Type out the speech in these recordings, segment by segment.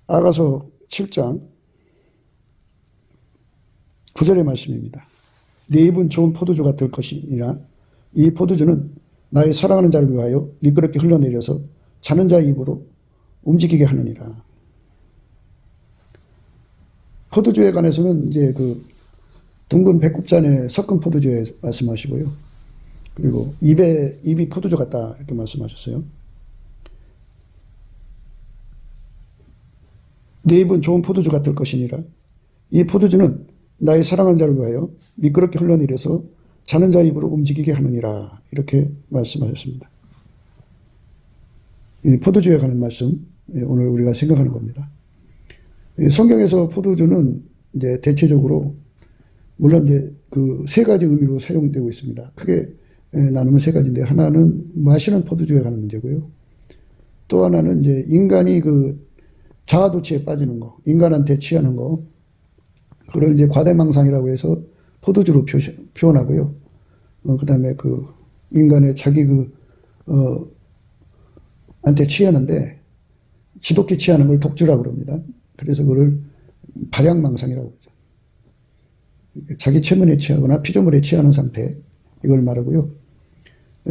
아가서 7장 9절의 말씀입니다. 내 입은 좋은 포도주가 될 것이니라. 이 포도주는 나의 사랑하는 자를 위하여 미끄럽게 흘러내려서 자는 자의 입으로 움직이게 하느니라. 포도주에 관해서는 이제 그 둥근 배꼽잔에 섞은 포도주에 말씀하시고요. 그리고 입이 포도주 같다 이렇게 말씀하셨어요. 내 입은 좋은 포도주가 될 것이니라. 이 포도주는 나의 사랑하는 자를 위하여 미끄럽게 흘러내려서 자는 자의 입으로 움직이게 하느니라. 이렇게 말씀하셨습니다. 이 포도주에 관한 말씀, 오늘 우리가 생각하는 겁니다. 성경에서 포도주는 이제 대체적으로 물론 이제 그 세 가지 의미로 사용되고 있습니다. 크게 나누면 세 가지인데, 하나는 마시는 포도주에 관한 문제고요. 또 하나는 이제 인간이 그 자아도취에 빠지는 거, 인간한테 취하는 거, 그걸 이제 과대망상이라고 해서 포도주로 표현하고요. 그 다음에 그 인간의 자기 한테 취하는데, 지독히 취하는 걸 독주라고 그럽니다. 그래서 그걸 발양망상이라고 하죠. 자기 체면에 취하거나 피조물에 취하는 상태, 이걸 말하고요.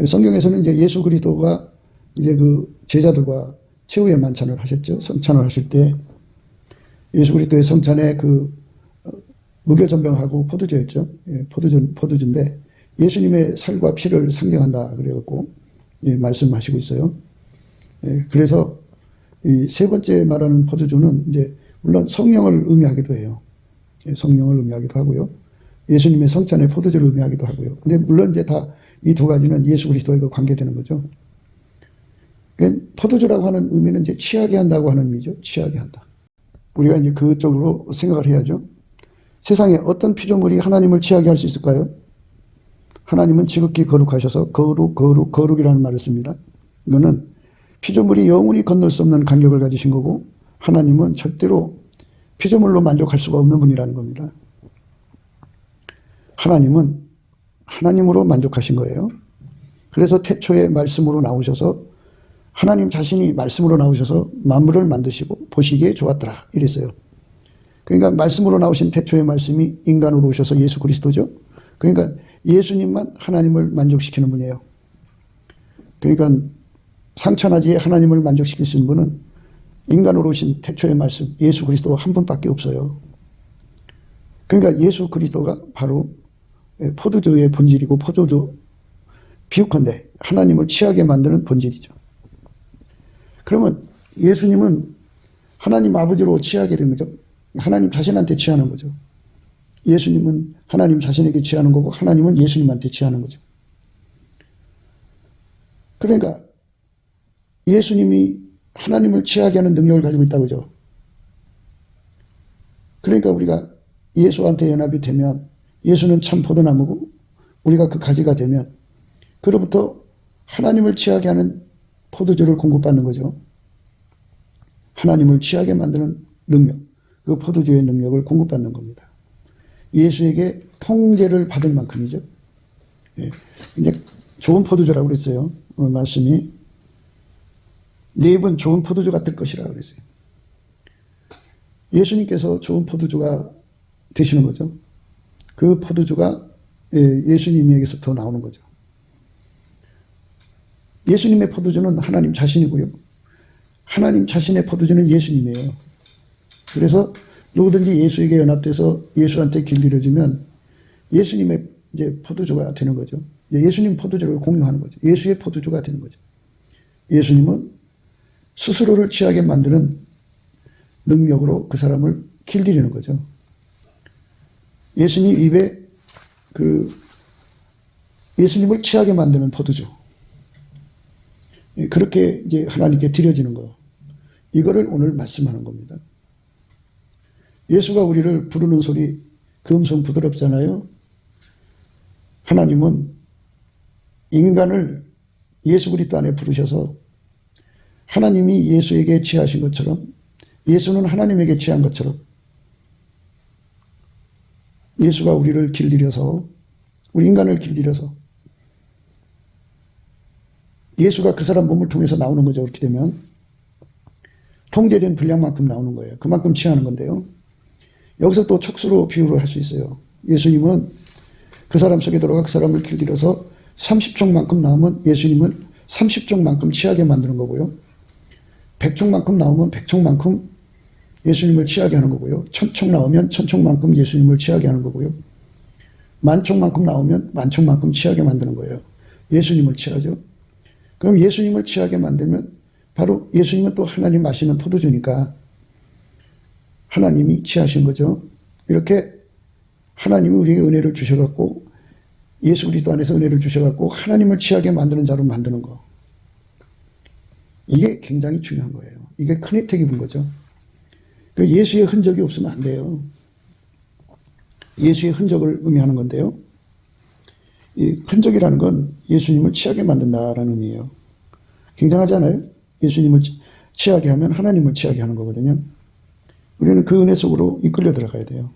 성경에서는 이제 예수 그리스도가 이제 그 제자들과 최후의 만찬을 하셨죠. 성찬을 하실 때 예수 그리스도의 성찬에 그 무교전병하고 포도주였죠. 포도주인데 예수님의 살과 피를 상징한다 그래갖고 말씀하시고 있어요. 그래서 이 세 번째 말하는 포도주는 이제 물론 성령을 의미하기도 해요. 성령을 의미하기도 하고요. 예수님의 성찬의 포도주를 의미하기도 하고요. 근데 물론 이제 다 이 두 가지는 예수 그리스도와 관계되는 거죠. 포도주라고 하는 의미는 이제 취하게 한다고 하는 의미죠. 취하게 한다. 우리가 이제 그쪽으로 생각을 해야죠. 세상에 어떤 피조물이 하나님을 취하게 할 수 있을까요? 하나님은 지극히 거룩하셔서 거룩이라는 말을 씁니다. 이거는 피조물이 영원히 건널 수 없는 간격을 가지신 거고, 하나님은 절대로 피조물로 만족할 수가 없는 분이라는 겁니다. 하나님은 하나님으로 만족하신 거예요. 그래서 태초에 말씀으로 나오셔서 하나님 자신이 말씀으로 나오셔서 만물을 만드시고 보시기에 좋았더라 이랬어요. 그러니까 말씀으로 나오신 태초의 말씀이 인간으로 오셔서 예수 그리스도죠. 그러니까 예수님만 하나님을 만족시키는 분이에요. 그러니까 상천하지에 하나님을 만족시킬 수 있는 분은 인간으로 오신 태초의 말씀 예수 그리스도가 한 분밖에 없어요. 그러니까 예수 그리스도가 바로 포도주의 본질이고, 포도주 비유컨대 하나님을 취하게 만드는 본질이죠. 그러면 예수님은 하나님 아버지로 취하게 된 거죠. 하나님 자신한테 취하는 거죠. 예수님은 하나님 자신에게 취하는 거고, 하나님은 예수님한테 취하는 거죠. 그러니까 예수님이 하나님을 취하게 하는 능력을 가지고 있다고 그러죠. 그러니까 우리가 예수한테 연합이 되면, 예수는 참 포도나무고 우리가 그 가지가 되면 그로부터 하나님을 취하게 하는 포도주를 공급받는 거죠. 하나님을 취하게 만드는 능력, 그 포도주의 능력을 공급받는 겁니다. 예수에게 통제를 받을 만큼이죠. 이제 좋은 포도주라고 그랬어요. 오늘 말씀이 내 입은 좋은 포도주 같을 것이라 그랬어요. 예수님께서 좋은 포도주가 되시는 거죠. 그 포도주가 예수님에게서부터 나오는 거죠. 예수님의 포도주는 하나님 자신이고요. 하나님 자신의 포도주는 예수님이에요. 그래서 누구든지 예수에게 연합돼서 예수한테 길들여지면 예수님의 이제 포도주가 되는 거죠. 예수님 포도주를 공유하는 거죠. 예수의 포도주가 되는 거죠. 예수님은 스스로를 취하게 만드는 능력으로 그 사람을 길들이는 거죠. 예수님 입에 예수님을 취하게 만드는 포도주. 그렇게 이제 하나님께 드려지는 거. 이거를 오늘 말씀하는 겁니다. 예수가 우리를 부르는 소리, 그 음성 부드럽잖아요. 하나님은 인간을 예수 그리스도 안에 부르셔서 하나님이 예수에게 취하신 것처럼, 예수는 하나님에게 취한 것처럼 예수가 우리를 길들여서, 우리 인간을 길들여서 예수가 그 사람 몸을 통해서 나오는 거죠. 그렇게 되면 통제된 분량만큼 나오는 거예요. 그만큼 취하는 건데요. 여기서 또 촉수로 비유를 할 수 있어요. 예수님은 그 사람 속에 들어가 그 사람을 길들여서 30촉만큼 나오면 예수님은 30촉만큼 취하게 만드는 거고요. 100촉만큼 나오면 100촉만큼 예수님을 취하게 하는 거고요. 1000촉 나오면 1000촉만큼 예수님을 취하게 하는 거고요. 10,000촉만큼 나오면 10,000촉만큼 취하게 만드는 거예요. 예수님을 취하죠. 그럼 예수님을 취하게 만들면 바로 예수님은 또 하나님 마시는 포도주니까 하나님이 취하신 거죠. 이렇게 하나님이 우리에게 은혜를 주셔갖고 예수 그리스도 안에서 은혜를 주셔갖고 하나님을 취하게 만드는 자로 만드는 거. 이게 굉장히 중요한 거예요. 이게 큰 혜택 입은 거죠. 예수의 흔적이 없으면 안 돼요. 예수의 흔적을 의미하는 건데요. 이 흔적이라는 건 예수님을 취하게 만든다라는 의미예요. 굉장하잖아요. 예수님을 취하게 하면 하나님을 취하게 하는 거거든요. 우리는 그 은혜 속으로 이끌려 들어가야 돼요.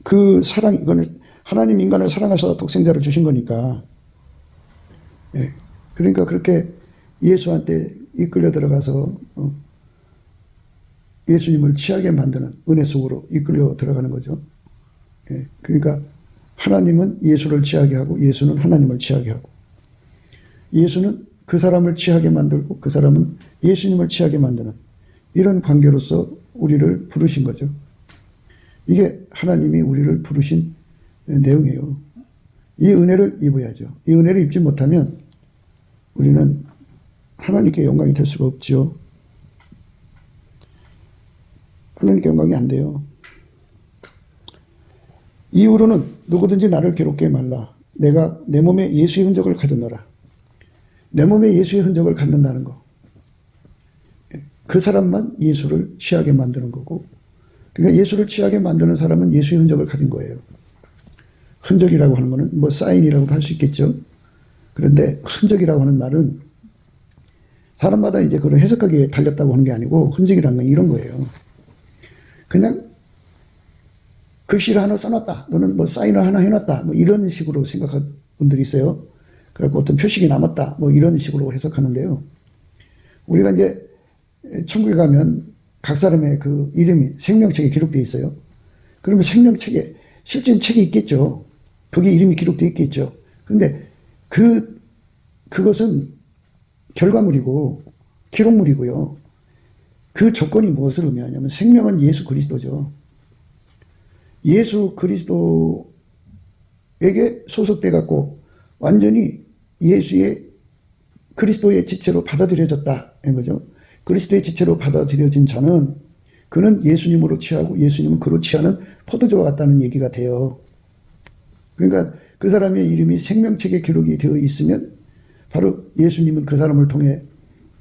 그 사랑, 이거는 하나님 인간을 사랑하셔서 독생자를 주신 거니까. 예. 그러니까 그렇게 예수한테 이끌려 들어가서 예수님을 취하게 만드는 은혜 속으로 이끌려 들어가는 거죠. 예. 그러니까 하나님은 예수를 취하게 하고 예수는 하나님을 취하게 하고 예수는 그 사람을 취하게 만들고 그 사람은 예수님을 취하게 만드는 이런 관계로서 우리를 부르신 거죠. 이게 하나님이 우리를 부르신 내용이에요. 이 은혜를 입어야죠. 이 은혜를 입지 못하면 우리는 하나님께 영광이 될 수가 없지요. 하나님께 영광이 안 돼요. 이후로는 누구든지 나를 괴롭게 말라. 내가 내 몸에 예수의 흔적을 가졌노라. 내 몸에 예수의 흔적을 갖는다는 거. 그 사람만 예수를 취하게 만드는 거고, 그러니까 예수를 취하게 만드는 사람은 예수의 흔적을 가진 거예요. 흔적이라고 하는 거는 뭐 사인이라고도 할 수 있겠죠. 그런데 흔적이라고 하는 말은 사람마다 이제 그런 해석하기에 달렸다고 하는 게 아니고 흔적이라는 건 이런 거예요. 그냥 글씨를 하나 써놨다. 너는 뭐 사인을 하나 해놨다. 뭐 이런 식으로 생각하는 분들이 있어요. 그리고 어떤 표식이 남았다. 뭐 이런 식으로 해석하는데요. 우리가 이제 천국에 가면 각 사람의 그 이름이 생명책에 기록되어 있어요. 그러면 생명책에 실제 책이 있겠죠. 거기에 이름이 기록되어 있겠죠. 그런데 그것은 결과물이고 기록물이고요. 그 조건이 무엇을 의미하냐면 생명은 예수 그리스도죠. 예수 그리스도에게 소속돼 갖고 완전히 예수의 그리스도의 지체로 받아들여졌다는 거죠. 그리스도의 지체로 받아들여진 자는 그는 예수님으로 취하고 예수님은 그로 취하는 포도주와 같다는 얘기가 돼요. 그러니까 그 사람의 이름이 생명책에 기록이 되어 있으면 바로 예수님은 그 사람을 통해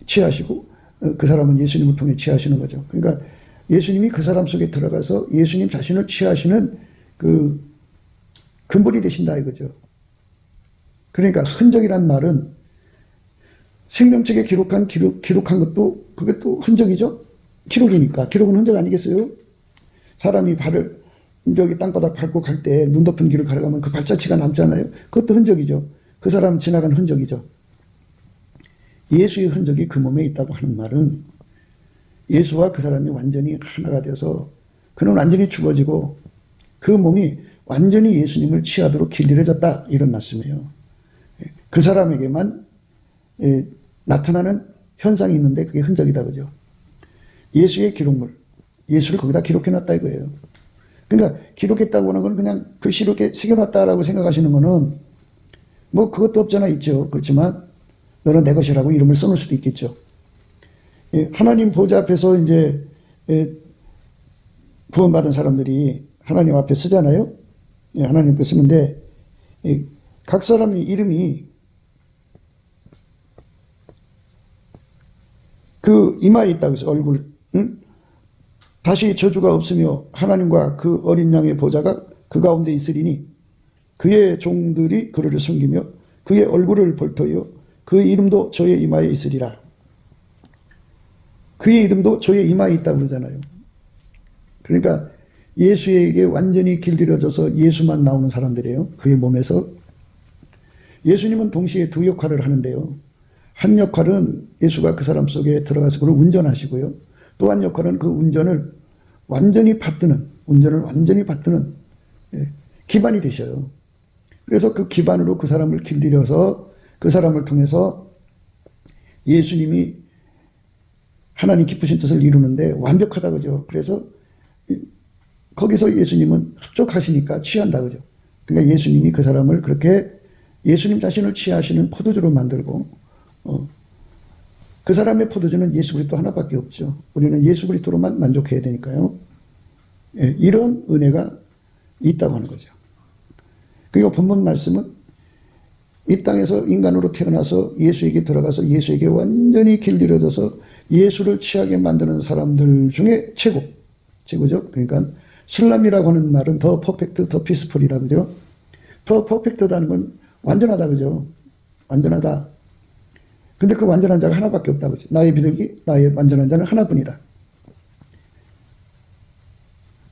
취하시고 그 사람은 예수님을 통해 취하시는 거죠. 그러니까 예수님이 그 사람 속에 들어가서 예수님 자신을 취하시는 그 근본이 되신다 이거죠. 그러니까 흔적이란 말은 생명책에 기록한 것도 그것도 흔적이죠. 기록이니까. 기록은 흔적 아니겠어요? 사람이 발을 여기 땅바닥 밟고 갈 때 눈 덮은 길을 걸어가면 그 발자취가 남잖아요. 그것도 흔적이죠. 그 사람 지나간 흔적이죠. 예수의 흔적이 그 몸에 있다고 하는 말은 예수와 그 사람이 완전히 하나가 되어서 그는 완전히 죽어지고 그 몸이 완전히 예수님을 취하도록 길들여졌다 이런 말씀이에요. 그 사람에게만 나타나는 현상이 있는데 그게 흔적이다 그죠. 예수의 기록물, 예수를 거기다 기록해놨다 이거예요. 그러니까 기록했다고 하는 건 그냥 글씨로 이렇게 새겨놨다라고 생각하시는 거는 뭐 그것도 없잖아 있죠. 그렇지만 너는 내 것이라고 이름을 써놓을 수도 있겠죠. 하나님 보좌 앞에서 이제 구원받은 사람들이 하나님 앞에 쓰잖아요. 하나님 앞에 쓰는데 각 사람의 이름이 그 이마에 있다고 해서 얼굴, 응? 다시 저주가 없으며 하나님과 그 어린 양의 보좌가 그 가운데 있으리니 그의 종들이 그를 섬기며 그의 얼굴을 볼터이요 그의 이름도 저의 이마에 있으리라. 그의 이름도 저의 이마에 있다고 그러잖아요. 그러니까 예수에게 완전히 길들여져서 예수만 나오는 사람들이에요. 그의 몸에서. 예수님은 동시에 두 역할을 하는데요. 한 역할은 예수가 그 사람 속에 들어가서 그걸 운전하시고요. 또 한 역할은 그 운전을 완전히 받드는 기반이 되셔요. 그래서 그 기반으로 그 사람을 길들여서 그 사람을 통해서 예수님이 하나님 기쁘신 뜻을 이루는데 완벽하다 그죠. 그래서 거기서 예수님은 합족하시니까 취한다 그죠. 그러니까 예수님이 그 사람을 그렇게 예수님 자신을 취하시는 포도주로 만들고 그 사람의 포도주는 예수 그리스도 하나밖에 없죠. 우리는 예수 그리스도로만 만족해야 되니까요. 예, 이런 은혜가 있다고 하는 거죠. 그리고 본문 말씀은 이 땅에서 인간으로 태어나서 예수에게 들어가서 예수에게 완전히 길들여져서 예수를 취하게 만드는 사람들 중에 최고죠. 그러니까 술람이라고 하는 말은 더 퍼펙트, 더 피스풀이다 그죠. 더 퍼펙트다는 건 완전하다 그죠. 완전하다. 근데 그 완전한 자가 하나밖에 없다 그죠. 나의 비둘기, 나의 완전한 자는 하나뿐이다.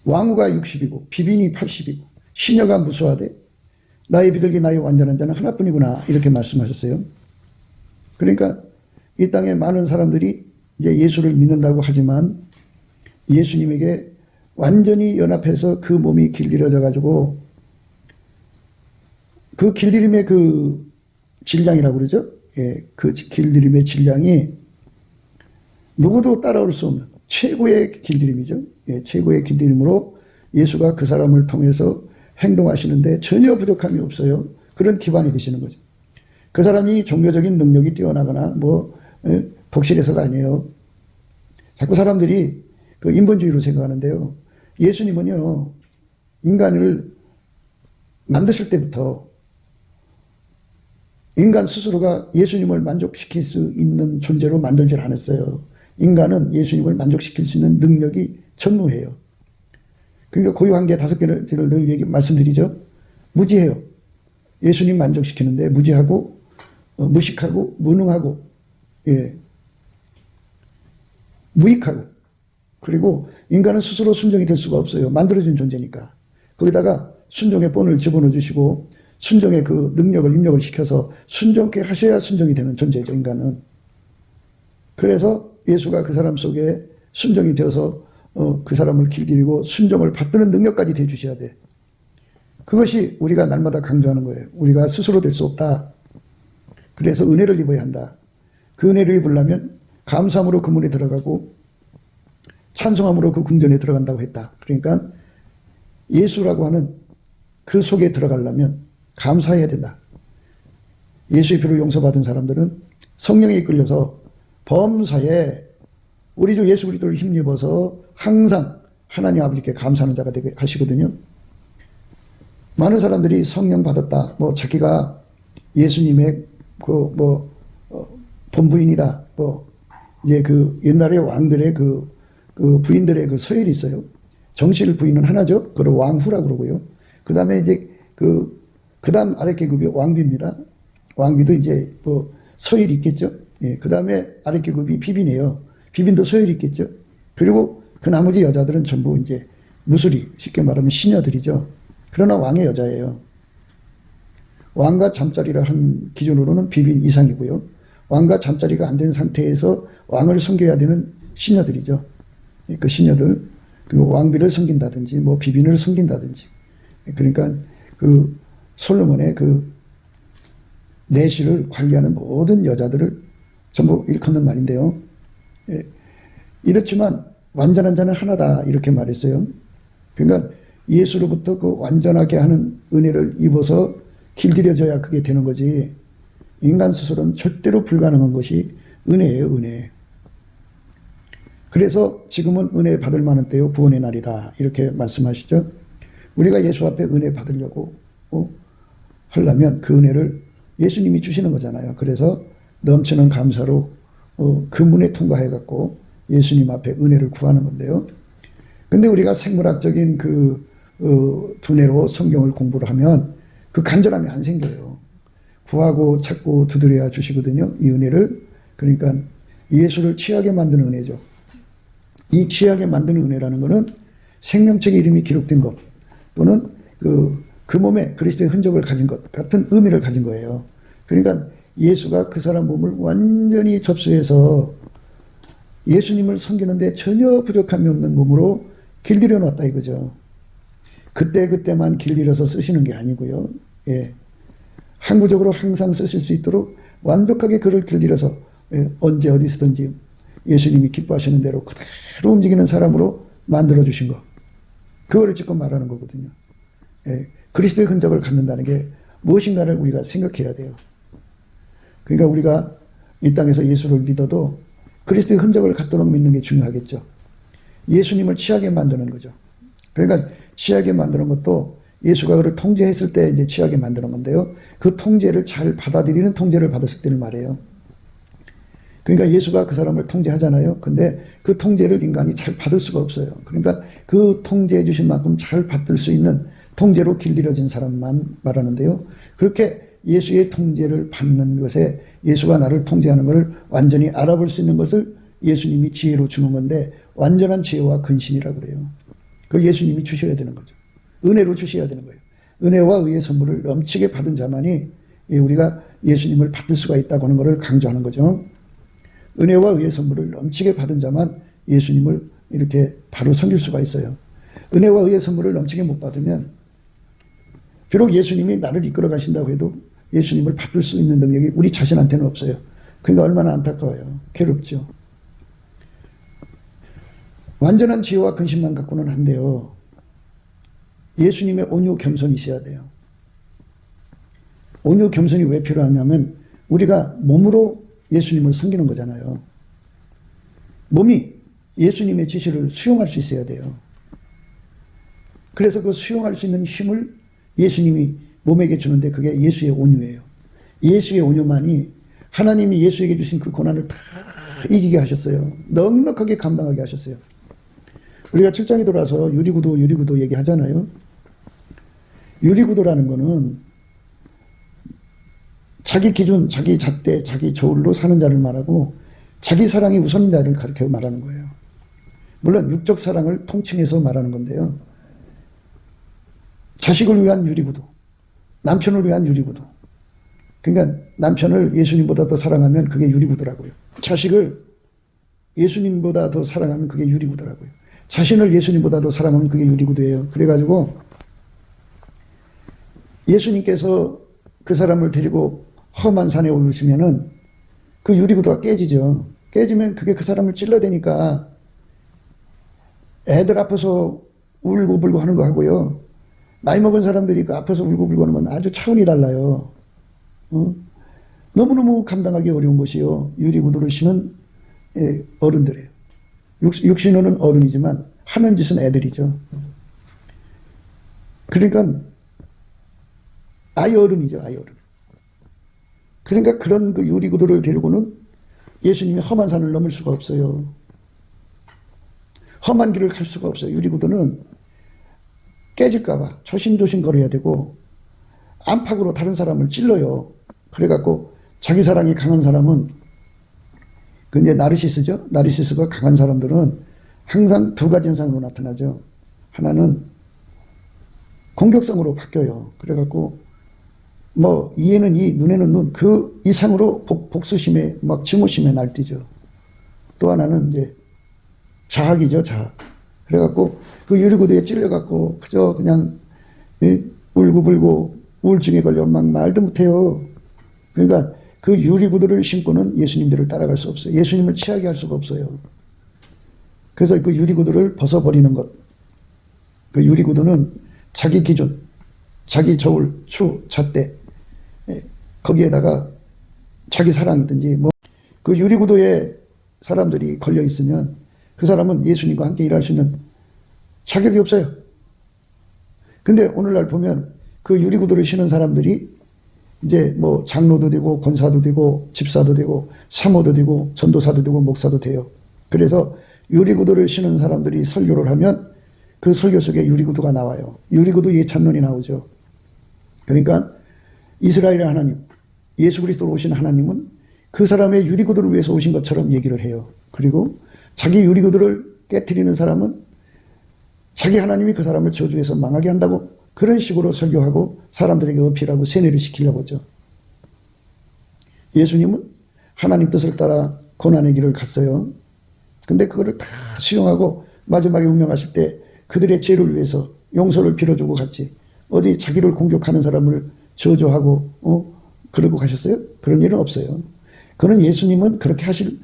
왕후가 60이고 비빈이 80이고 시녀가 무수하되 나의 비둘기, 나의 완전한 자는 하나뿐이구나 이렇게 말씀하셨어요. 그러니까 이 땅에 많은 사람들이 이제 예수를 믿는다고 하지만 예수님에게 완전히 연합해서 그 몸이 길들여져 가지고 그 길들임의 그 질량이라고 그러죠. 예, 그 길들임의 질량이 누구도 따라올 수 없는 최고의 길들임이죠. 예, 최고의 길들임으로 예수가 그 사람을 통해서 행동하시는데 전혀 부족함이 없어요. 그런 기반이 되시는 거죠. 그 사람이 종교적인 능력이 뛰어나거나 독실해서가 아니에요. 자꾸 사람들이 그 인본주의로 생각하는데요. 예수님은요, 인간을 만드실 때부터 인간 스스로가 예수님을 만족시킬 수 있는 존재로 만들질 않았어요. 인간은 예수님을 만족시킬 수 있는 능력이 전무해요. 그러니까 고유한계 5개를 늘 말씀드리죠. 무지해요. 예수님 만족시키는데 무지하고 무식하고 무능하고 예, 무익하고 그리고 인간은 스스로 순종이 될 수가 없어요. 만들어진 존재니까. 거기다가 순종의 본을 집어넣어 주시고 순종의 그 능력을 입력을 시켜서 순종케 하셔야 순종이 되는 존재죠. 인간은. 그래서 예수가 그 사람 속에 순종이 되어서 그 사람을 길들이고 순종을 받드는 능력까지 돼 주셔야 돼. 그것이 우리가 날마다 강조하는 거예요. 우리가 스스로 될 수 없다. 그래서 은혜를 입어야 한다. 그 은혜를 입으려면 감사함으로 그 문에 들어가고 찬송함으로 그 궁전에 들어간다고 했다. 그러니까 예수라고 하는 그 속에 들어가려면 감사해야 된다. 예수의 피로 용서받은 사람들은 성령에 이끌려서 범사에 우리 주 예수 그리스도를 힘입어서 항상 하나님 아버지께 감사하는 자가 되게 하시거든요. 많은 사람들이 성령 받았다. 자기가 예수님의 본부인이다. 이제 그 옛날에 왕들의 그 부인들의 그 서열이 있어요. 정실 부인은 하나죠. 그걸 왕후라고 그러고요. 그 다음에 이제 그 다음 아래 계급이 왕비입니다. 왕비도 이제 서열이 있겠죠. 예. 그 다음에 아래 계급이 비빈이에요. 비빈도 서열이 있겠죠. 그리고 그 나머지 여자들은 전부 이제 무술이, 쉽게 말하면 시녀들이죠. 그러나 왕의 여자예요. 왕과 잠자리를 한 기준으로는 비빈 이상이고요. 왕과 잠자리가 안 된 상태에서 왕을 섬겨야 되는 시녀들이죠. 그 시녀들, 그리고 왕비를 섬긴다든지, 비빈을 섬긴다든지. 그러니까 그 솔로몬의 그 내실을 관리하는 모든 여자들을 전부 일컫는 말인데요. 예, 이렇지만 완전한 자는 하나다 이렇게 말했어요. 그러니까 예수로부터 그 완전하게 하는 은혜를 입어서 길들여져야 그게 되는 거지. 인간 스스로는 절대로 불가능한 것이 은혜예요. 은혜. 그래서 지금은 은혜 받을 만한 때요 구원의 날이다 이렇게 말씀하시죠. 우리가 예수 앞에 은혜 받으려고 하려면 그 은혜를 예수님이 주시는 거잖아요. 그래서 넘치는 감사로 그 문에 통과해 갖고 예수님 앞에 은혜를 구하는 건데요. 근데 우리가 생물학적인 그 두뇌로 성경을 공부를 하면 그 간절함이 안 생겨요. 구하고 찾고 두드려야 주시거든요. 이 은혜를. 그러니까 예수를 취하게 만드는 은혜죠. 이 취하게 만드는 은혜라는 것은 생명책의 이름이 기록된 것 또는 그 몸에 그리스도의 흔적을 가진 것 같은 의미를 가진 거예요. 그러니까 예수가 그 사람 몸을 완전히 접수해서 예수님을 섬기는데 전혀 부족함이 없는 몸으로 길들여 놨다 이거죠. 그때그때만 길들여서 쓰시는 게 아니고요. 예. 항구적으로 항상 쓰실 수 있도록 완벽하게 그를 길들여서 언제 어디 서든지 예수님이 기뻐하시는 대로 그대로 움직이는 사람으로 만들어 주신 거. 그거를 지금 말하는 거거든요. 예. 그리스도의 흔적을 갖는다는 게 무엇인가를 우리가 생각해야 돼요. 그러니까 우리가 이 땅에서 예수를 믿어도 그리스도의 흔적을 갖도록 믿는 게 중요하겠죠. 예수님을 취하게 만드는 거죠. 그러니까 취하게 만드는 것도 예수가 그를 통제했을 때 이제 취하게 만드는 건데요. 그 통제를 잘 받아들이는 통제를 받았을 때를 말해요. 그러니까 예수가 그 사람을 통제하잖아요. 근데 그 통제를 인간이 잘 받을 수가 없어요. 그러니까 그 통제해 주신 만큼 잘 받을 수 있는 통제로 길들여진 사람만 말하는데요. 그렇게 예수의 통제를 받는 것에 예수가 나를 통제하는 것을 완전히 알아볼 수 있는 것을 예수님이 지혜로 주는 건데 완전한 지혜와 근신이라고 그래요. 그걸 예수님이 주셔야 되는 거죠. 은혜로 주셔야 되는 거예요. 은혜와 의의 선물을 넘치게 받은 자만이 우리가 예수님을 받을 수가 있다고 하는 것을 강조하는 거죠. 은혜와 의의 선물을 넘치게 받은 자만 예수님을 이렇게 바로 섬길 수가 있어요. 은혜와 의의 선물을 넘치게 못 받으면 비록 예수님이 나를 이끌어 가신다고 해도 예수님을 받을 수 있는 능력이 우리 자신한테는 없어요. 그러니까 얼마나 안타까워요. 괴롭죠. 완전한 지혜와 근심만 갖고는 안 돼요. 예수님의 온유 겸손이 있어야 돼요. 온유 겸손이 왜 필요하냐면 우리가 몸으로 예수님을 섬기는 거잖아요. 몸이 예수님의 지시를 수용할 수 있어야 돼요. 그래서 그 수용할 수 있는 힘을 예수님이 몸에게 주는데 그게 예수의 온유예요. 예수의 온유만이 하나님이 예수에게 주신 그 고난을 다 이기게 하셨어요. 넉넉하게 감당하게 하셨어요. 우리가 7장에 돌아서 유리구도 얘기하잖아요. 유리구도라는 거는 자기 기준, 자기 잣대, 자기 저울로 사는 자를 말하고 자기 사랑이 우선인 자를 가르쳐 말하는 거예요. 물론 육적 사랑을 통칭해서 말하는 건데요. 자식을 위한 유리구도, 남편을 위한 유리구도. 그러니까 남편을 예수님보다 더 사랑하면 그게 유리구도라고요. 자식을 예수님보다 더 사랑하면 그게 유리구도라고요. 자신을 예수님보다 더 사랑하면 그게 유리구도예요. 그래가지고 예수님께서 그 사람을 데리고 험한 산에 오르시면은 그 유리구도가 깨지죠. 깨지면 그게 그 사람을 찔러대니까 애들 앞에서 울고불고 하는 거 하고요. 나이 먹은 사람들이 그 앞에서 울고불고 하는 건 아주 차원이 달라요. 너무너무 감당하기 어려운 것이요. 유리구두를 신은 어른들이에요. 육신으로는 어른이지만 하는 짓은 애들이죠. 그러니까 아이 어른이죠. 아이 어른. 그러니까 그런 그 유리구두를 데리고는 예수님이 험한 산을 넘을 수가 없어요. 험한 길을 갈 수가 없어요. 유리구두는 깨질까봐 조심조심 걸어야 되고 안팎으로 다른 사람을 찔러요. 그래갖고 자기 사랑이 강한 사람은 그 이제 나르시스죠. 나르시스가 강한 사람들은 항상 두 가지 현상으로 나타나죠. 하나는 공격성으로 바뀌어요. 그래갖고 뭐 이에는 이, 눈에는 눈, 그 이상으로 복수심에 막 증오심에 날뛰죠. 또 하나는 이제 자학이죠. 자학. 그래갖고 그 유리구두에 찔려갖고 그저 그냥 울고불고 우울증에 걸려 막 말도 못해요. 그러니까 그 유리구두를 신고는 예수님들을 따라갈 수 없어요. 예수님을 취하게 할 수가 없어요. 그래서 그 유리구두를 벗어버리는 것. 그 유리구두는 자기 기준, 자기 저울, 추, 잣대, 거기에다가 자기 사랑이든지 뭐 그 유리구두에 사람들이 걸려 있으면 그 사람은 예수님과 함께 일할 수 있는 자격이 없어요. 근데 오늘날 보면 그 유리구두를 신은 사람들이 이제 뭐 장로도 되고 권사도 되고 집사도 되고 사모도 되고 전도사도 되고 목사도 돼요. 그래서 유리구두를 신은 사람들이 설교를 하면 그 설교 속에 유리구두가 나와요. 유리구두 예찬론이 나오죠. 그러니까 이스라엘의 하나님, 예수 그리스도로 오신 하나님은 그 사람의 유리구두를 위해서 오신 것처럼 얘기를 해요. 그리고 자기 유리구두를 깨트리는 사람은 자기 하나님이 그 사람을 저주해서 망하게 한다고 그런 식으로 설교하고 사람들에게 어필하고 세뇌를 시키려고 하죠. 예수님은 하나님 뜻을 따라 고난의 길을 갔어요. 근데 그거를 다 수용하고 마지막에 운명하실 때 그들의 죄를 위해서 용서를 빌어주고 갔지. 어디 자기를 공격하는 사람을 저주하고 그러고 가셨어요? 그런 일은 없어요. 그는 예수님은 그렇게 하실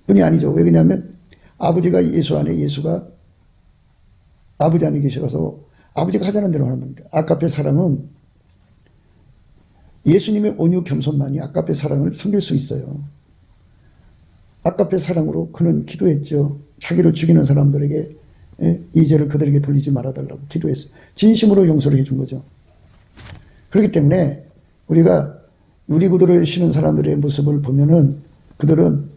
분이 아니죠. 왜 그러냐면 아버지가 예수 안에 예수가 아버지 안에 계셔서 아버지가 하자는 대로 하는 겁니다. 아까페 사랑은 예수님의 온유 겸손만이 아까페 사랑을 섬길 수 있어요. 아까페 사랑으로 그는 기도했죠. 자기를 죽이는 사람들에게 이 죄를 그들에게 돌리지 말아달라고 기도했어요. 진심으로 용서를 해준 거죠. 그렇기 때문에 우리가 유리구두를 신은 사람들의 모습을 보면은 그들은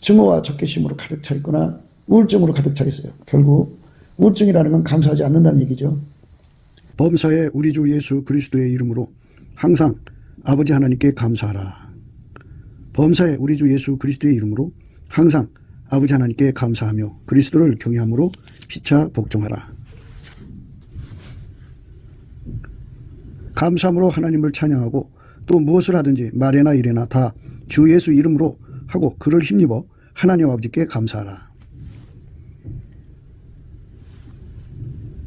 증오와 적개심으로 가득 차 있거나 우울증으로 가득 차 있어요. 결국 우울증이라는 건 감사하지 않는다는 얘기죠. 범사에 우리 주 예수 그리스도의 이름으로 항상 아버지 하나님께 감사하라. 범사에 우리 주 예수 그리스도의 이름으로 항상 아버지 하나님께 감사하며 그리스도를 경외함으로 피차 복종하라. 감사함으로 하나님을 찬양하고 또 무엇을 하든지 말에나 일에나 다 주 예수 이름으로 하고 그를 힘입어 하나님 아버지께 감사하라.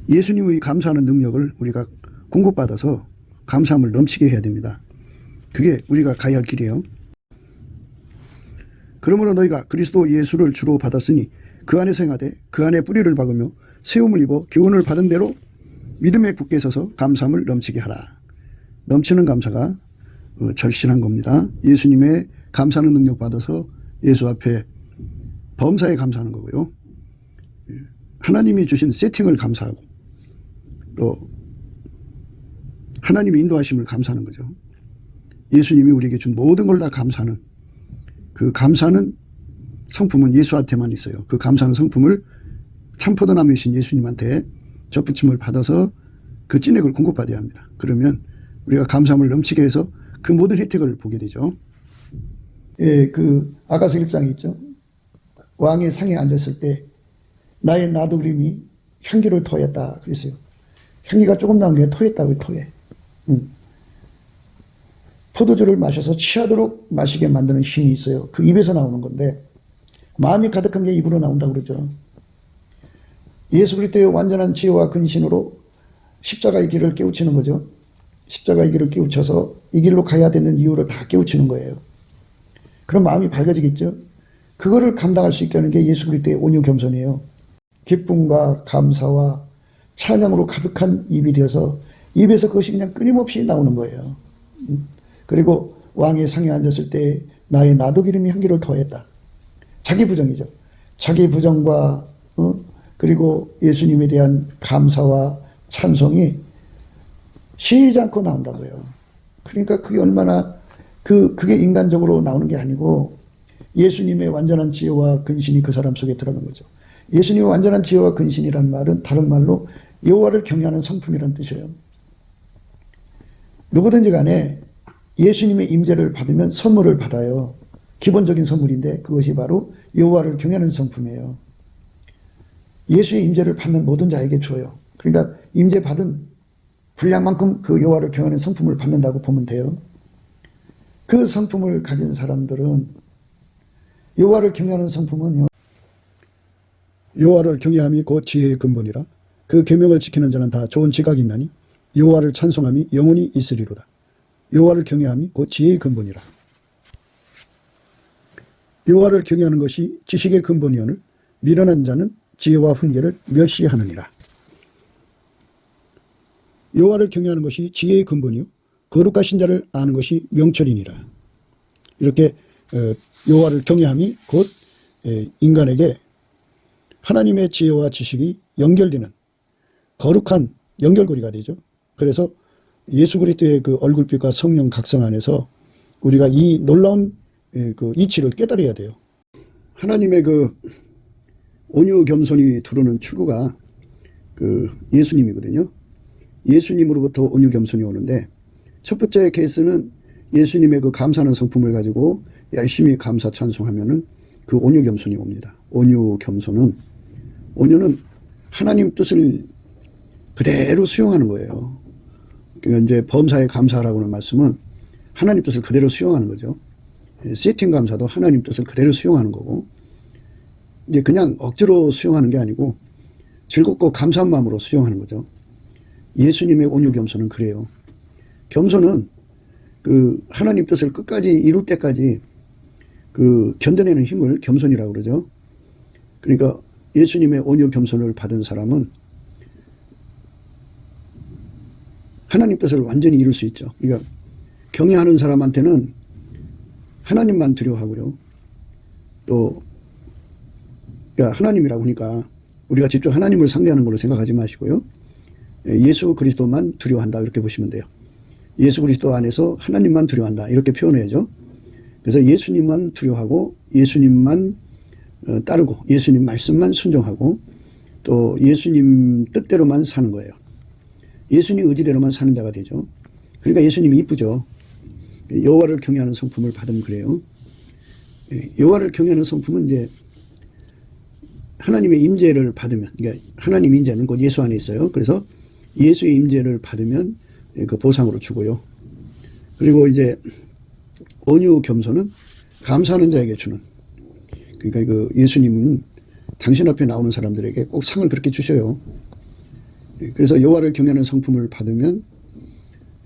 예수님의 감사하는 능력을 우리가 공급받아서 감사함을 넘치게 해야 됩니다. 그게 우리가 가야 할 길이에요. 그러므로 너희가 그리스도 예수를 주로 받았으니 그 안에서 행하되 그 안에 뿌리를 박으며 세움을 입어 교훈을 받은 대로 믿음에 굳게 서서 감사함을 넘치게 하라. 넘치는 감사가 절실한 겁니다. 예수님의 감사하는 능력 받아서 예수 앞에 범사에 감사하는 거고요. 하나님이 주신 세팅을 감사하고 또 하나님의 인도하심을 감사하는 거죠. 예수님이 우리에게 준 모든 걸 다 감사하는 그 감사하는 성품은 예수한테만 있어요. 그 감사하는 성품을 참포도나무이신 예수님한테 접붙임을 받아서 그 찐액을 공급받아야 합니다. 그러면 우리가 감사함을 넘치게 해서 그 모든 혜택을 보게 되죠. 예, 그 아가서 1장에 있죠. 왕의 상에 앉았을 때 나의 나도림이 향기를 토했다 그랬어요. 향기가 조금 나온 게 토했다고요. 토해. 포도주를 마셔서 취하도록 마시게 만드는 힘이 있어요. 그 입에서 나오는 건데 마음이 가득한 게 입으로 나온다고 그러죠. 예수 그리스도의 완전한 지혜와 근신으로 십자가의 길을 깨우치는 거죠. 십자가의 길을 깨우쳐서 이 길로 가야 되는 이유를 다 깨우치는 거예요. 그럼 마음이 밝아지겠죠. 그거를 감당할 수 있게 하는 게 예수 그리스도의 온유 겸손이에요. 기쁨과 감사와 찬양으로 가득한 입이 되어서 입에서 그것이 그냥 끊임없이 나오는 거예요. 그리고 왕의 상에 앉았을 때 나의 나도 기름이 향기를 더했다. 자기 부정이죠. 자기 부정과 그리고 예수님에 대한 감사와 찬송이 쉬지 않고 나온다고요. 그러니까 그게 얼마나 그게 인간적으로 나오는 게 아니고 예수님의 완전한 지혜와 근신이 그 사람 속에 들어간 거죠. 예수님의 완전한 지혜와 근신이란 말은 다른 말로 여호와를 경외하는 성품이란 뜻이에요. 누구든지 간에 예수님의 임재를 받으면 선물을 받아요. 기본적인 선물인데 그것이 바로 여호와를 경외하는 성품이에요. 예수의 임재를 받는 모든 자에게 줘요. 그러니까 임재 받은 분량만큼 그 여호와를 경외하는 성품을 받는다고 보면 돼요. 그 성품을 가진 사람들은 여호와를 경외하는 성품은요. 여호와를 경외함이 곧 지혜의 근본이라 그 계명을 지키는 자는 다 좋은 지각이 있나니 여호와를 찬송함이 영원히 있으리로다. 여호와를 경외함이 곧 지혜의 근본이라. 여호와를 경외하는 것이 지식의 근본이오늘 미련한 자는 지혜와 훈계를 멸시하느니라. 여호와를 경외하는 것이 지혜의 근본이요 거룩하신 자를 아는 것이 명철이니라. 이렇게 여호와를 경외함이 곧 인간에게 하나님의 지혜와 지식이 연결되는 거룩한 연결고리가 되죠. 그래서 예수 그리스도의 그 얼굴빛과 성령 각성 안에서 우리가 이 놀라운 그 이치를 깨달아야 돼요. 하나님의 그 온유 겸손이 두르는 출구가 그 예수님이거든요. 예수님으로부터 온유 겸손이 오는데 첫 번째 케이스는 예수님의 그 감사하는 성품을 가지고 열심히 감사 찬송하면은 그 온유 겸손이 옵니다. 온유는 하나님 뜻을 그대로 수용하는 거예요. 그러니까 이제 범사에 감사하라고 하는 말씀은 하나님 뜻을 그대로 수용하는 거죠. 세팅 감사도 하나님 뜻을 그대로 수용하는 거고, 이제 그냥 억지로 수용하는 게 아니고 즐겁고 감사한 마음으로 수용하는 거죠. 예수님의 온유 겸손은 그래요. 겸손은 그 하나님 뜻을 끝까지 이룰 때까지 그 견뎌내는 힘을 겸손이라고 그러죠. 그러니까 예수님의 온유 겸손을 받은 사람은 하나님 뜻을 완전히 이룰 수 있죠. 그러니까 경외하는 사람한테는 하나님만 두려워하고요. 또 하나님이라고 하니까 우리가 직접 하나님을 상대하는 걸로 생각하지 마시고요. 예수 그리스도만 두려워한다 이렇게 보시면 돼요. 예수 그리스도 안에서 하나님만 두려워한다 이렇게 표현해야죠. 그래서 예수님만 두려워하고 예수님만 따르고 예수님 말씀만 순종하고 또 예수님 뜻대로만 사는 거예요. 예수님 의지대로만 사는 자가 되죠. 그러니까 예수님이 이쁘죠. 여호와를 경외하는 성품을 받으면 그래요. 여호와를 경외하는 성품은 이제 하나님의 임재를 받으면, 그러니까 하나님 임재는 곧 예수 안에 있어요. 그래서 예수의 임재를 받으면 그 보상으로 주고요. 그리고 이제 온유 겸손은 감사하는 자에게 주는. 그러니까 그 예수님은 당신 앞에 나오는 사람들에게 꼭 상을 그렇게 주셔요. 그래서 여호와를 경외하는 성품을 받으면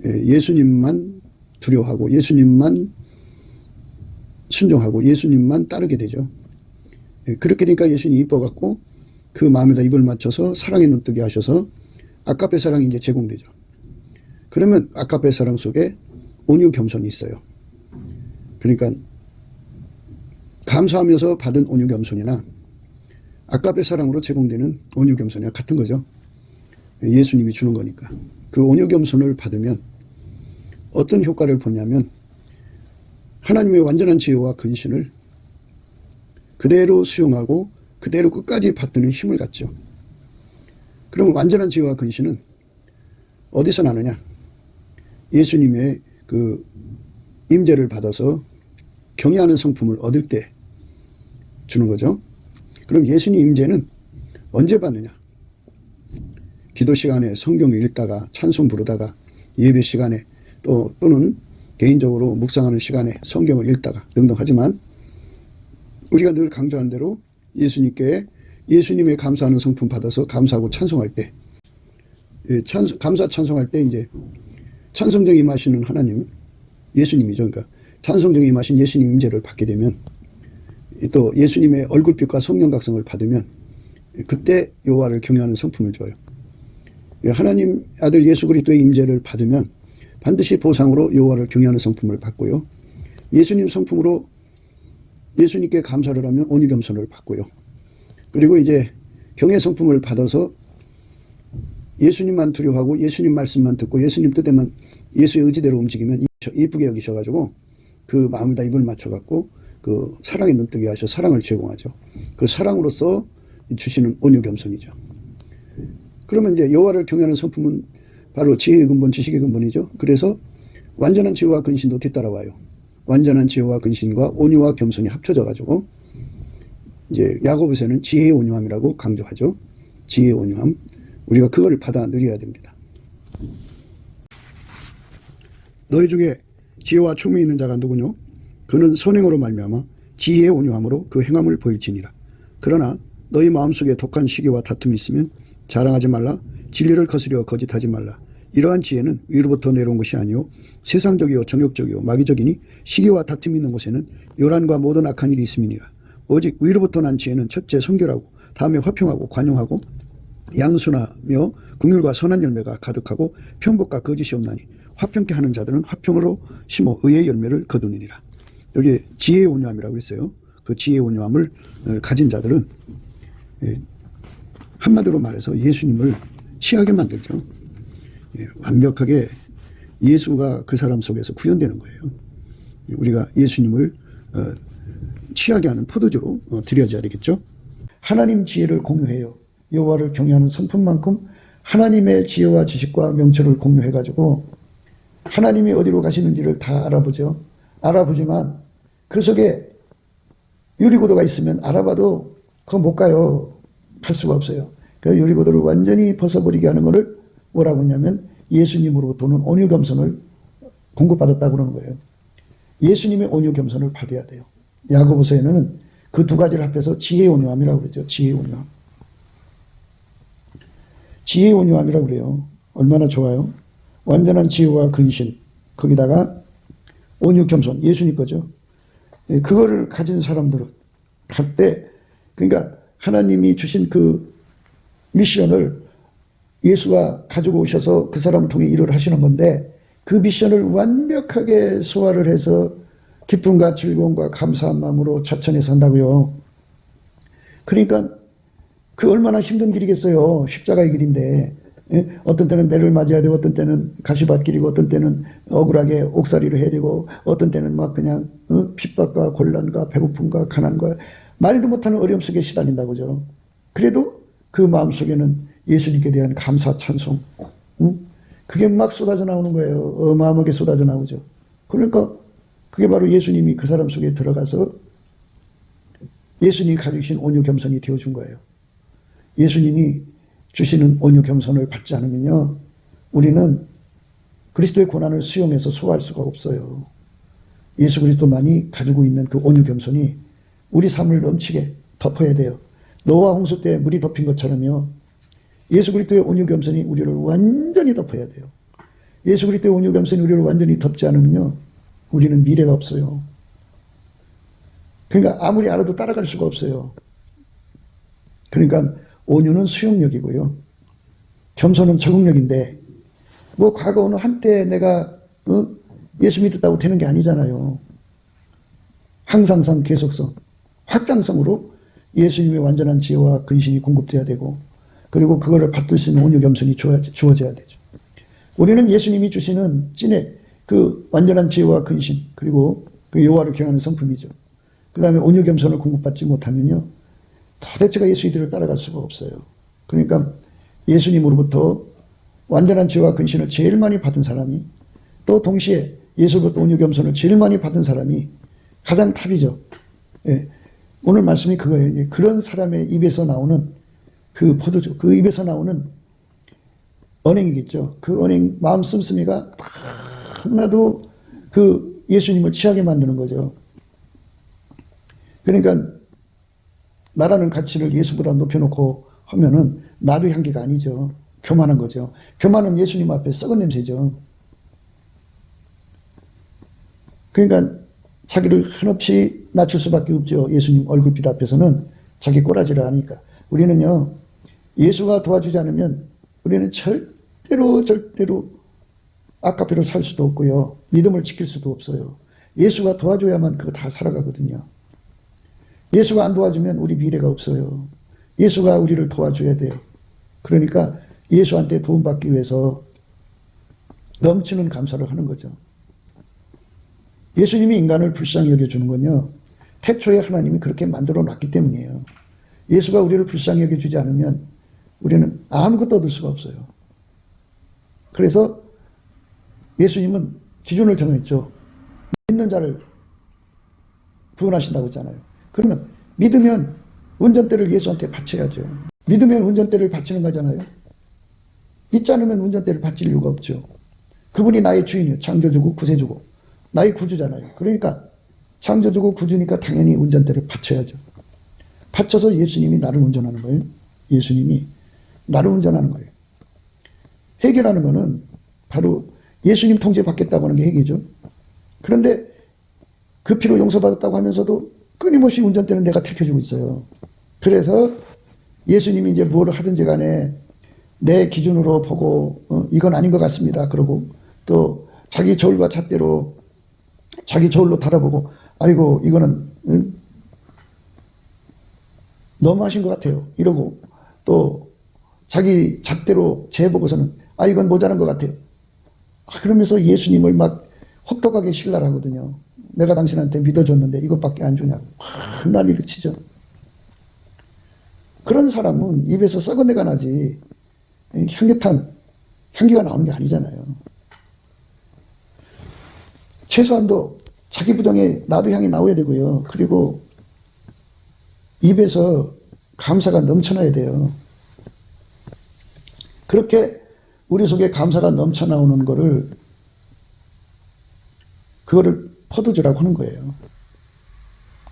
예수님만 두려워하고 예수님만 순종하고 예수님만 따르게 되죠. 그렇게 되니까 예수님이 이뻐갖고 그 마음에다 입을 맞춰서 사랑의 눈뜨게 하셔서 아까페 사랑이 이제 제공되죠. 그러면 아까페 사랑 속에 온유 겸손이 있어요. 그러니까 감사하면서 받은 온유 겸손이나 아까페 사랑으로 제공되는 온유 겸손이랑 같은 거죠. 예수님이 주는 거니까. 그 온유 겸손을 받으면 어떤 효과를 보냐면 하나님의 완전한 지혜와 근신을 그대로 수용하고 그대로 끝까지 받드는 힘을 갖죠. 그럼 완전한 지혜와 근신은 어디서 나느냐? 예수님의 그 임재를 받아서 경외하는 성품을 얻을 때 주는 거죠. 그럼 예수님 임재는 언제 받느냐? 기도 시간에 성경을 읽다가 찬송 부르다가 예배 시간에 또는 개인적으로 묵상하는 시간에 성경을 읽다가 등등 하지만 우리가 늘 강조한 대로 예수님께 예수님의 감사하는 성품 받아서 감사하고 찬송할 때 감사 찬송할 때 이제 찬송정에 임하시는 하나님 예수님이죠. 그러니까 찬송정에 임하신 예수님 임재를 받게 되면 또 예수님의 얼굴빛과 성령 각성을 받으면 그때 여호와를 경외하는 성품을 줘요. 하나님 아들 예수 그리스도의 임재를 받으면 반드시 보상으로 여호와를 경외하는 성품을 받고요. 예수님 성품으로 예수님께 감사를 하면 온유 겸손을 받고요. 그리고 이제 경외 성품을 받아서 예수님만 두려워하고 예수님 말씀만 듣고 예수님 뜻에만 예수의 의지대로 움직이면 이쁘게 여기셔가지고 그 마음에다 입을 맞춰갖고 그 사랑의 눈뜨게 하셔 사랑을 제공하죠. 그 사랑으로서 주시는 온유 겸손이죠. 그러면 이제 여호와를 경외하는 성품은 바로 지혜의 근본, 지식의 근본이죠. 그래서 완전한 지혜와 근신도 뒤따라와요. 완전한 지혜와 근신과 온유와 겸손이 합쳐져 가지고 이제 야고보서는 지혜의 온유함이라고 강조하죠. 지혜의 온유함. 우리가 그걸 받아 누려야 됩니다. 너희 중에 지혜와 총명이 있는 자가 누구뇨? 그는 선행으로 말미암아 지혜의 온유함으로 그 행함을 보일지니라. 그러나 너희 마음속에 독한 시기와 다툼이 있으면 자랑하지 말라. 진리를 거스려 거짓하지 말라. 이러한 지혜는 위로부터 내려온 것이 아니요 세상적이요 정욕적이요 마귀적이니 시기와 다툼이 있는 곳에는 요란과 모든 악한 일이 있음이니라. 오직 위로부터 난 지혜는 첫째 성결하고 다음에 화평하고 관용하고 양순하며 긍휼과 선한 열매가 가득하고 평복과 거짓이 없나니 화평케 하는 자들은 화평으로 심어 의의 열매를 거두느니라. 여기 지혜의 온유함이라고 했어요. 그 지혜의 온유함을 가진 자들은 한마디로 말해서 예수님을 취하게 만들죠. 완벽하게 예수가 그 사람 속에서 구현되는 거예요. 우리가 예수님을 취하게 하는 포도주로 드려져야 되겠죠. 하나님 지혜를 공유해요. 여호와를 경외하는 성품만큼 하나님의 지혜와 지식과 명철을 공유해가지고 하나님이 어디로 가시는지를 다 알아보죠. 알아보지만 그 속에 유리구도가 있으면 알아봐도 그거 못 가요. 갈 수가 없어요. 그 유리구도를 완전히 벗어버리게 하는 것을 뭐라고 하냐면 예수님으로부터는 온유 겸손을 공급받았다고 그러는 거예요. 예수님의 온유 겸손을 받아야 돼요. 야고보서에는 그 두 가지를 합해서 지혜의 온유함이라고 그러죠. 지혜의 온유함. 지혜의 온유함이라고 그래요. 얼마나 좋아요. 완전한 지혜와 근신, 거기다가 온유 겸손, 예수님 거죠. 그거를 가진 사람들은 갈때, 그러니까 하나님이 주신 그 미션을 예수가 가지고 오셔서 그 사람을 통해 일을 하시는 건데, 그 미션을 완벽하게 소화를 해서 기쁨과 즐거움과 감사한 마음으로 자천해서 한다고요. 그러니까 그 얼마나 힘든 길이겠어요. 십자가의 길인데. 어떤 때는 매를 맞아야 되고, 어떤 때는 가시밭길이고, 어떤 때는 억울하게 옥살이를 해야 되고, 어떤 때는 막 그냥 핍박과 곤란과 배고픔과 가난과 말도 못하는 어려움 속에 시달린다고죠. 그래도 그 마음속에는 예수님께 대한 감사 찬송, 그게 막 쏟아져 나오는 거예요. 어마어마하게 쏟아져 나오죠. 그러니까 그게 바로 예수님이 그 사람 속에 들어가서 예수님이 가지고 계신 온유 겸손이 되어준 거예요. 예수님이 주시는 온유 겸손을 받지 않으면요, 우리는 그리스도의 고난을 수용해서 소화할 수가 없어요. 예수 그리스도만이 가지고 있는 그 온유 겸손이 우리 삶을 넘치게 덮어야 돼요. 노아 홍수 때 물이 덮인 것처럼요, 예수 그리스도의 온유 겸손이 우리를 완전히 덮어야 돼요. 예수 그리스도의 온유 겸손이 우리를 완전히 덮지 않으면요, 우리는 미래가 없어요. 그러니까 아무리 알아도 따라갈 수가 없어요. 그러니까 온유는 수용력이고요, 겸손은 적응력인데, 뭐 과거 어느 한때 내가 예수 믿었다고 되는 게 아니잖아요. 항상성, 계속성, 확장성으로 예수님의 완전한 지혜와 근신이 공급돼야 되고, 그리고 그거를 받을 수 있는 온유 겸손이 주어져야 되죠. 우리는 예수님이 주시는 찐의 그 완전한 지혜와 근신, 그리고 그 여호와를 경외하는 성품이죠. 그 다음에 온유 겸손을 공급받지 못하면요, 도대체가 예수 이들을 따라갈 수가 없어요. 그러니까 예수님으로부터 완전한 지혜와 근신을 제일 많이 받은 사람이, 또 동시에 예수로부터 온유 겸손을 제일 많이 받은 사람이 가장 탑이죠. 예. 오늘 말씀이 그거예요. 그런 사람의 입에서 나오는 그 포도주, 그 입에서 나오는 언행이겠죠. 그 언행, 마음 씀씀이가 하나도 그 예수님을 취하게 만드는 거죠. 그러니까 나라는 가치를 예수보다 높여놓고 하면은 나도 향기가 아니죠. 교만한 거죠. 교만은 예수님 앞에 썩은 냄새죠. 그러니까 자기를 한없이 낮출 수밖에 없죠. 예수님 얼굴빛 앞에서는 자기 꼬라지를 하니까. 우리는요, 예수가 도와주지 않으면 우리는 절대로 아까페로 살 수도 없고요, 믿음을 지킬 수도 없어요. 예수가 도와줘야만 그거 다 살아가거든요. 예수가 안 도와주면 우리 미래가 없어요. 예수가 우리를 도와줘야 돼요. 그러니까 예수한테 도움받기 위해서 넘치는 감사를 하는 거죠. 예수님이 인간을 불쌍히 여겨주는 건요, 태초에 하나님이 그렇게 만들어 놨기 때문이에요. 예수가 우리를 불쌍히 여겨주지 않으면 우리는 아무것도 얻을 수가 없어요. 그래서 예수님은 기준을 정했죠. 믿는 자를 구원하신다고 했잖아요. 그러면 믿으면 운전대를 예수한테 바쳐야죠. 믿으면 운전대를 바치는 거잖아요. 믿지 않으면 운전대를 바칠 이유가 없죠. 그분이 나의 주인이에요. 창조주고 구세주고 나의 구주잖아요. 그러니까 창조주고 구주니까 당연히 운전대를 바쳐야죠. 바쳐서 예수님이 나를 운전하는 거예요. 예수님이 나를 운전하는 거예요. 회개라는 거는 바로 예수님 통제 받겠다고 하는 게 회개죠. 그런데 그 피로 용서받았다고 하면서도 끊임없이 운전대는 내가 들켜주고 있어요. 그래서 예수님이 이제 무엇을 하든지 간에 내 기준으로 보고 이건 아닌 것 같습니다. 그러고 또 자기 저울과 잣대로 자기 저울로 달아보고 아이고 이거는 너무 하신 것 같아요. 이러고 또 자기 잣대로 재보고서는 아 이건 모자란 것 같아요. 그러면서 예수님을 막 혹독하게 신랄하거든요. 내가 당신한테 믿어줬는데 이것밖에 안 주냐고 막 난리를 치죠. 그런 사람은 입에서 썩은 내가 나지 향기가 나오는 게 아니잖아요. 최소한도 자기 부정에 나도 향이 나와야 되고요. 그리고 입에서 감사가 넘쳐나야 돼요. 그렇게 우리 속에 감사가 넘쳐나오는 그거를 포도주라고 하는 거예요.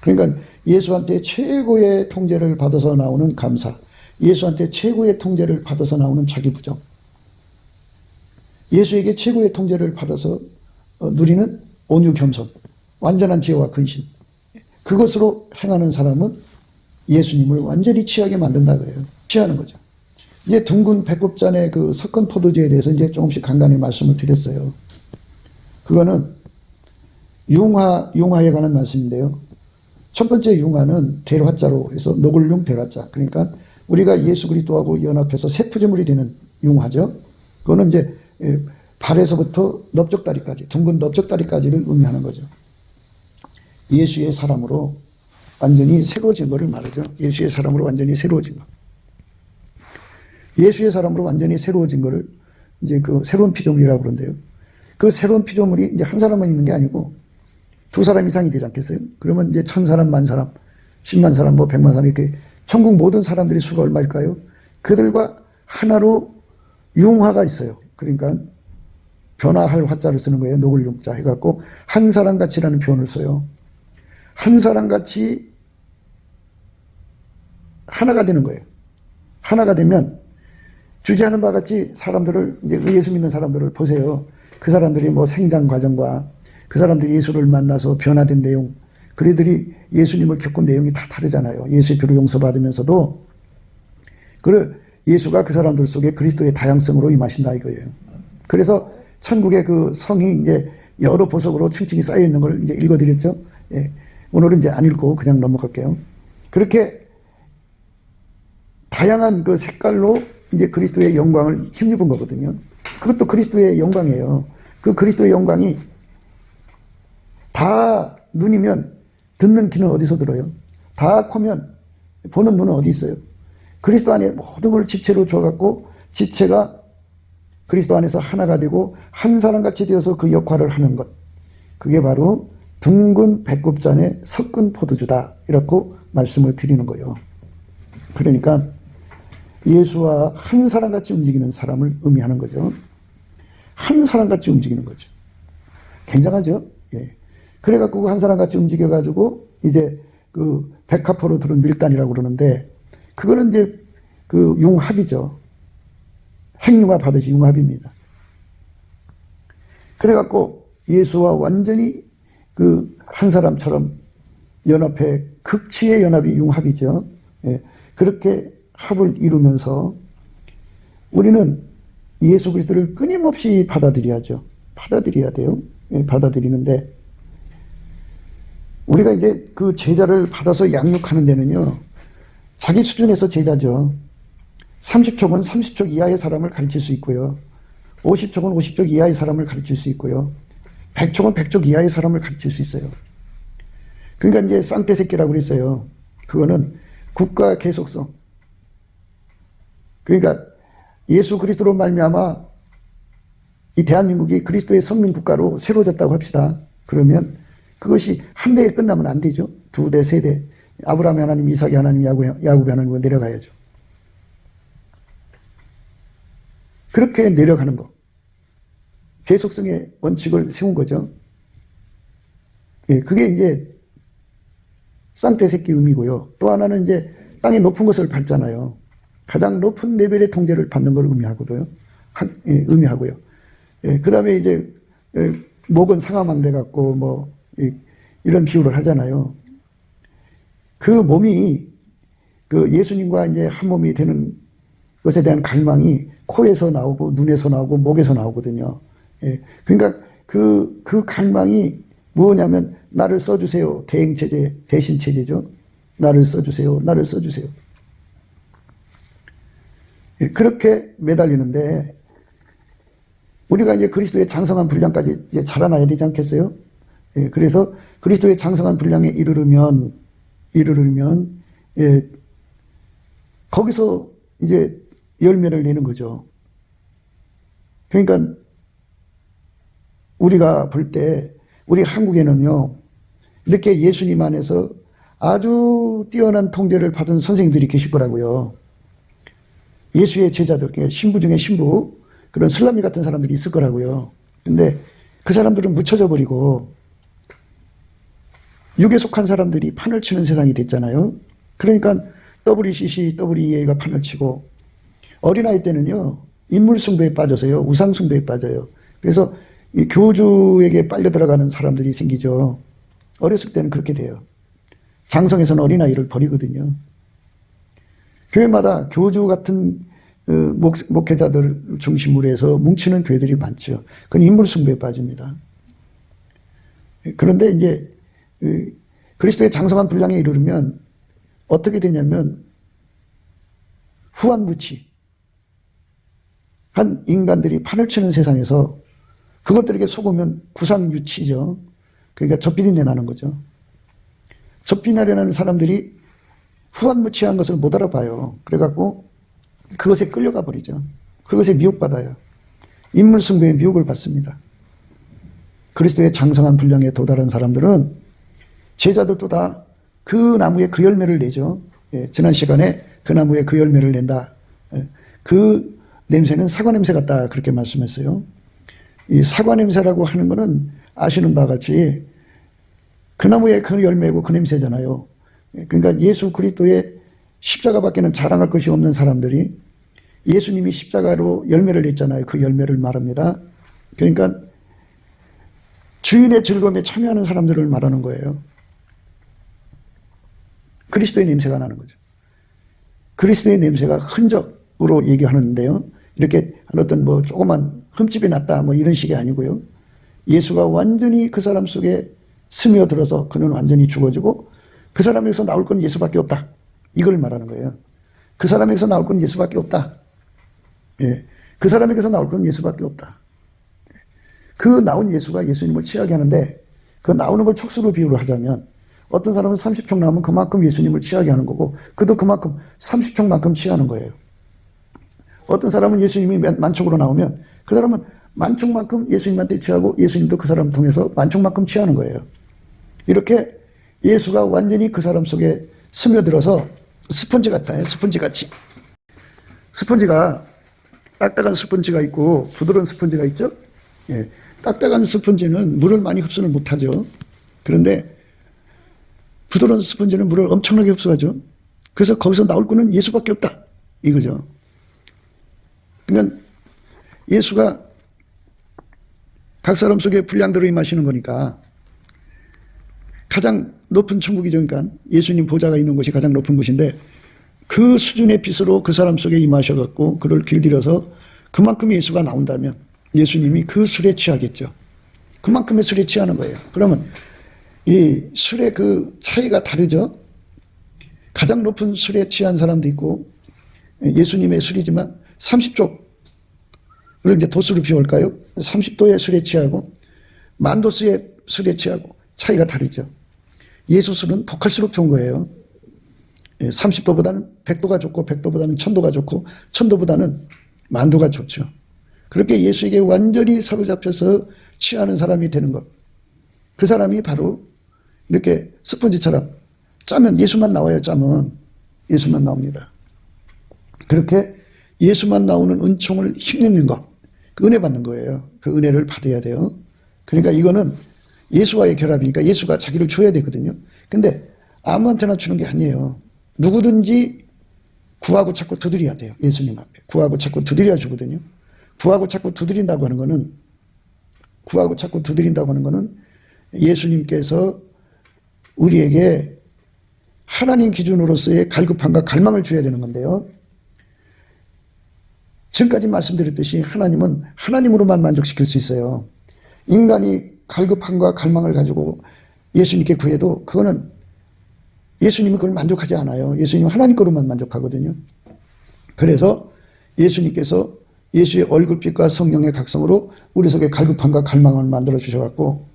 그러니까 예수한테 최고의 통제를 받아서 나오는 감사, 예수한테 최고의 통제를 받아서 나오는 자기 부정, 예수에게 최고의 통제를 받아서 누리는 온유 겸손, 완전한 지혜와 근신, 그것으로 행하는 사람은 예수님을 완전히 취하게 만든다고 해요. 취하는 거죠. 이제 둥근 배꼽잔의 그 섞은 포도주에 대해서 이제 조금씩 간간히 말씀을 드렸어요. 그거는 융화에 관한 말씀인데요. 첫 번째 융화는 대화자로 해서 노글융 대화자. 그러니까 우리가 예수 그리스도하고 연합해서 세포제물이 되는 융화죠. 그거는 이제 발에서부터 넓적다리까지, 둥근 넓적다리까지를 의미하는 거죠. 예수의 사람으로 완전히 새로워진 것을 말하죠. 예수의 사람으로 완전히 새로워진 것. 예수의 사람으로 완전히 새로워진 것을 이제 그 새로운 피조물이라고 그러는데요. 그 새로운 피조물이 이제 한 사람만 있는 게 아니고 두 사람 이상이 되지 않겠어요? 그러면 이제 1000사람, 10,000사람, 10만 사람, 뭐 100만 사람 이렇게 천국 모든 사람들의 수가 얼마일까요? 그들과 하나로 융화가 있어요. 그러니까 변화할 화자를 쓰는 거예요. 노글융자 해갖고 한 사람같이라는 표현을 써요. 한 사람같이 하나가 되는 거예요. 하나가 되면 주제하는 바와 같이 사람들을, 이제 예수 믿는 사람들을 보세요. 그 사람들이 뭐 생장 과정과 그 사람들이 예수를 만나서 변화된 내용, 그들이 예수님을 겪은 내용이 다 다르잖아요. 예수의 피로 용서받으면서도 예수가 그 사람들 속에 그리스도의 다양성으로 임하신다 이거예요. 그래서 천국의 그 성이 이제 여러 보석으로 층층이 쌓여 있는 걸 이제 읽어드렸죠. 예. 오늘은 이제 안 읽고 그냥 넘어갈게요. 그렇게 다양한 그 색깔로 이제 그리스도의 영광을 힘입은 거거든요. 그것도 그리스도의 영광이에요. 그 그리스도의 영광이 다 눈이면 듣는 귀는 어디서 들어요? 다 코면 보는 눈은 어디 있어요? 그리스도 안에 모든 걸 지체로 줘갖고 지체가 그리스도 안에서 하나가 되고 한 사람같이 되어서 그 역할을 하는 것. 그게 바로 둥근 배꼽잔에 섞은 포도주다. 이렇게 말씀을 드리는 거예요. 그러니까 예수와 한 사람같이 움직이는 사람을 의미하는 거죠. 한 사람같이 움직이는 거죠. 굉장하죠? 예. 그래갖고 한 사람같이 움직여가지고 이제 그 백합호로 들은 밀단이라고 그러는데 그거는 이제 그 융합이죠. 핵융합 하듯이 융합입니다. 그래갖고 예수와 완전히 그 한 사람처럼 연합해 극치의 연합이 융합이죠. 예. 그렇게 합을 이루면서 우리는 예수 그리스도를 끊임없이 받아들여야죠. 받아들여야 돼요. 예, 받아들이는데 우리가 이제 그 제자를 받아서 양육하는 데는요, 자기 수준에서 제자죠. 30촉은 30촉 이하의 사람을 가르칠 수 있고요. 50촉은 50촉 이하의 사람을 가르칠 수 있고요. 100촉은 100촉 이하의 사람을 가르칠 수 있어요. 그러니까 이제 쌍떼 새끼라고 그랬어요. 그거는 국가 계속성. 그러니까 예수 그리스도로 말미암아 이 대한민국이 그리스도의 선민 국가로 새로워졌다고 합시다. 그러면 그것이 한 대에 끝나면 안 되죠. 두 대, 세 대. 아브라함의 하나님, 이삭의 하나님, 야곱의 하나님으로 내려가야죠. 그렇게 내려가는 거. 계속성의 원칙을 세운 거죠. 예, 그게 이제 쌍떼 새끼 의미고요. 또 하나는 이제 땅의 높은 것을 밟잖아요. 가장 높은 레벨의 통제를 받는 걸 의미하고요. 의미하고요. 예, 그 다음에 이제 목은 상아만 돼갖고 뭐 이런 비유를 하잖아요. 그 몸이 그 예수님과 이제 한 몸이 되는 것에 대한 갈망이 코에서 나오고 눈에서 나오고 목에서 나오거든요. 예, 그러니까 그 갈망이 뭐냐면 나를 써주세요. 대행체제, 대신체제죠. 나를 써주세요. 나를 써주세요. 예, 그렇게 매달리는데 우리가 이제 그리스도의 장성한 분량까지 이제 자라나야 되지 않겠어요? 예, 그래서 그리스도의 장성한 분량에 이르르면 예, 거기서 이제 열매를 내는 거죠. 그러니까 우리가 볼 때 우리 한국에는요, 이렇게 예수님 안에서 아주 뛰어난 통제를 받은 선생님들이 계실 거라고요. 예수의 제자들, 신부 중에 신부, 그런 슬라미 같은 사람들이 있을 거라고요. 근데 그 사람들은 묻혀져 버리고 육에 속한 사람들이 판을 치는 세상이 됐잖아요. 그러니까 WCC, WEA가 판을 치고 어린아이 때는요, 인물 숭배에 빠져서요, 우상 숭배에 빠져요. 그래서 이 교주에게 빨려 들어가는 사람들이 생기죠. 어렸을 때는 그렇게 돼요. 장성에서는 어린아이를 버리거든요. 교회마다 교주 같은 목회자들 중심으로 해서 뭉치는 교회들이 많죠. 그건 인물 숭배에 빠집니다. 그런데 이제 그리스도의 장성한 분량에 이르르면 어떻게 되냐면 후한무치 한 인간들이 판을 치는 세상에서 그것들에게 속으면 구상유치죠. 그러니까 젖비린내 나는 거죠. 젖비린내나는 사람들이 후한무치한 것을 못 알아봐요. 그래갖고 그것에 끌려가 버리죠. 그것에 미혹받아요. 인물숭배의 미혹을 받습니다. 그리스도의 장성한 분량에 도달한 사람들은 제자들도 다 그 나무에 그 열매를 내죠. 예, 지난 시간에 그 나무에 그 열매를 낸다. 예, 그 냄새는 사과 냄새 같다. 그렇게 말씀했어요. 이 사과 냄새라고 하는 것은 아시는 바와 같이 그 나무에 그 열매고 그 냄새잖아요. 예, 그러니까 예수 그리스도의 십자가밖에는 자랑할 것이 없는 사람들이 예수님이 십자가로 열매를 냈잖아요. 그 열매를 말합니다. 그러니까 주인의 즐거움에 참여하는 사람들을 말하는 거예요. 그리스도의 냄새가 나는 거죠. 그리스도의 냄새가 흔적으로 얘기하는데요. 이렇게 어떤 뭐 조그만 흠집이 났다 뭐 이런 식이 아니고요. 예수가 완전히 그 사람 속에 스며들어서 그는 완전히 죽어지고 그 사람에서 나올 건 예수밖에 없다. 이걸 말하는 거예요. 그 사람에서 나올 건 예수밖에 없다. 예. 그 사람에게서 나올 건 예수밖에 없다. 그 나온 예수가 예수님을 취하게 하는데 그 나오는 걸 촉수로 비유를 하자면 어떤 사람은 30촉 나오면 그만큼 예수님을 취하게 하는 거고 그도 그만큼 30촉만큼 취하는 거예요. 어떤 사람은 예수님이 만촉으로 나오면 그 사람은 만촉만큼 예수님한테 취하고 예수님도 그 사람 통해서 만촉만큼 취하는 거예요. 이렇게 예수가 완전히 그 사람 속에 스며들어서 스펀지 같아요. 스펀지같이. 스펀지가 딱딱한 스펀지가 있고 부드러운 스펀지가 있죠. 예. 딱딱한 스펀지는 물을 많이 흡수를 못하죠. 그런데 부드러운 스펀지는 물을 엄청나게 흡수하죠. 그래서 거기서 나올 거는 예수밖에 없다. 이거죠. 그러니까 예수가 각 사람 속에 분량대로 임하시는 거니까 가장 높은 천국이죠. 그러니까 예수님 보좌가 있는 곳이 가장 높은 곳인데 그 수준의 빛으로 그 사람 속에 임하셔갖고 그를 길들여서 그만큼 예수가 나온다면 예수님이 그 술에 취하겠죠. 그만큼의 술에 취하는 거예요. 그러면 이 술의 그 차이가 다르죠. 가장 높은 술에 취한 사람도 있고 예수님의 술이지만 30족을 이제 도수로 비울까요? 30도의 술에 취하고 만도수의 술에 취하고 차이가 다르죠. 예수 술은 독할수록 좋은 거예요. 30도보다는 100도가 좋고 100도보다는 1000도가 좋고 1000도보다는 만도가 좋죠. 그렇게 예수에게 완전히 사로잡혀서 취하는 사람이 되는 것. 그 사람이 바로 이렇게 스펀지처럼 짜면 예수만 나와요. 짜면 예수만 나옵니다. 그렇게 예수만 나오는 은총을 힘내는 것. 그 은혜 받는 거예요. 그 은혜를 받아야 돼요. 그러니까 이거는 예수와의 결합이니까 예수가 자기를 줘야 되거든요. 근데 아무한테나 주는 게 아니에요. 누구든지 구하고 찾고 두드려야 돼요. 예수님 앞에. 구하고 찾고 두드려야 주거든요. 구하고 찾고 두드린다고 하는 거는 예수님께서 우리에게 하나님 기준으로서의 갈급함과 갈망을 줘야 되는 건데요. 지금까지 말씀드렸듯이 하나님은 하나님으로만 만족시킬 수 있어요. 인간이 갈급함과 갈망을 가지고 예수님께 구해도 그거는 예수님은 그걸 만족하지 않아요. 예수님은 하나님 거로만 만족하거든요. 그래서 예수님께서 예수의 얼굴빛과 성령의 각성으로 우리 속에 갈급함과 갈망을 만들어 주셔갖고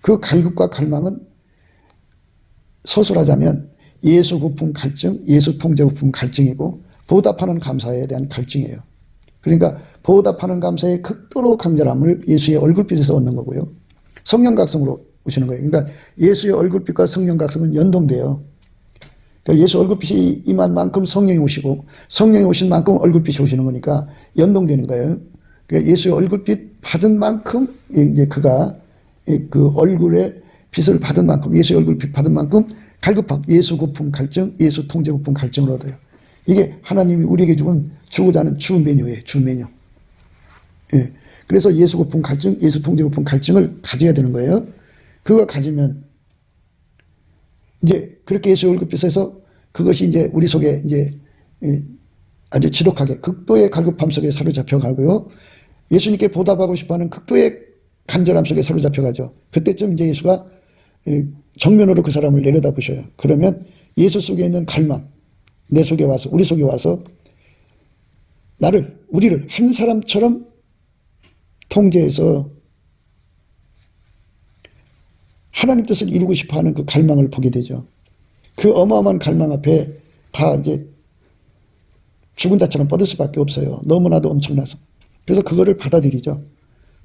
그 갈급과 갈망은 서술하자면 예수 고품 갈증, 예수 통제 고품 갈증이고 보답하는 감사에 대한 갈증이에요. 그러니까 보답하는 감사의 극도로 강렬함을 예수의 얼굴빛에서 얻는 거고요. 성령 각성으로 오시는 거예요. 그러니까 예수의 얼굴빛과 성령 각성은 연동돼요. 그러니까 예수 얼굴빛이 임한 만큼 성령이 오시고 성령이 오신 만큼 얼굴빛이 오시는 거니까 연동되는 거예요. 그러니까 예수의 얼굴빛 받은 만큼 이제 그가 그 얼굴에 빚을 받은 만큼, 예수의 얼굴 빚 받은 만큼 갈급함, 예수 고품 갈증, 예수 통제 고품 갈증을 얻어요. 이게 하나님이 우리에게 주고자 하는 주 메뉴예요. 주 메뉴. 예. 그래서 예수 고품 갈증, 예수 통제 고품 갈증을 가져야 되는 거예요. 그거 가지면 이제 그렇게 예수의 얼굴 빚에서 그것이 이제 우리 속에 이제 아주 지독하게 극도의 갈급함 속에 사로잡혀 가고요. 예수님께 보답하고 싶어하는 극도의 간절함 속에 사로잡혀 가죠. 그때쯤 이제 예수가 정면으로 그 사람을 내려다보셔요. 그러면 예수 속에 있는 갈망, 내 속에 와서, 우리 속에 와서 우리를 한 사람처럼 통제해서 하나님 뜻을 이루고 싶어 하는 그 갈망을 보게 되죠. 그 어마어마한 갈망 앞에 다 이제 죽은 자처럼 뻗을 수밖에 없어요. 너무나도 엄청나서. 그래서 그거를 받아들이죠.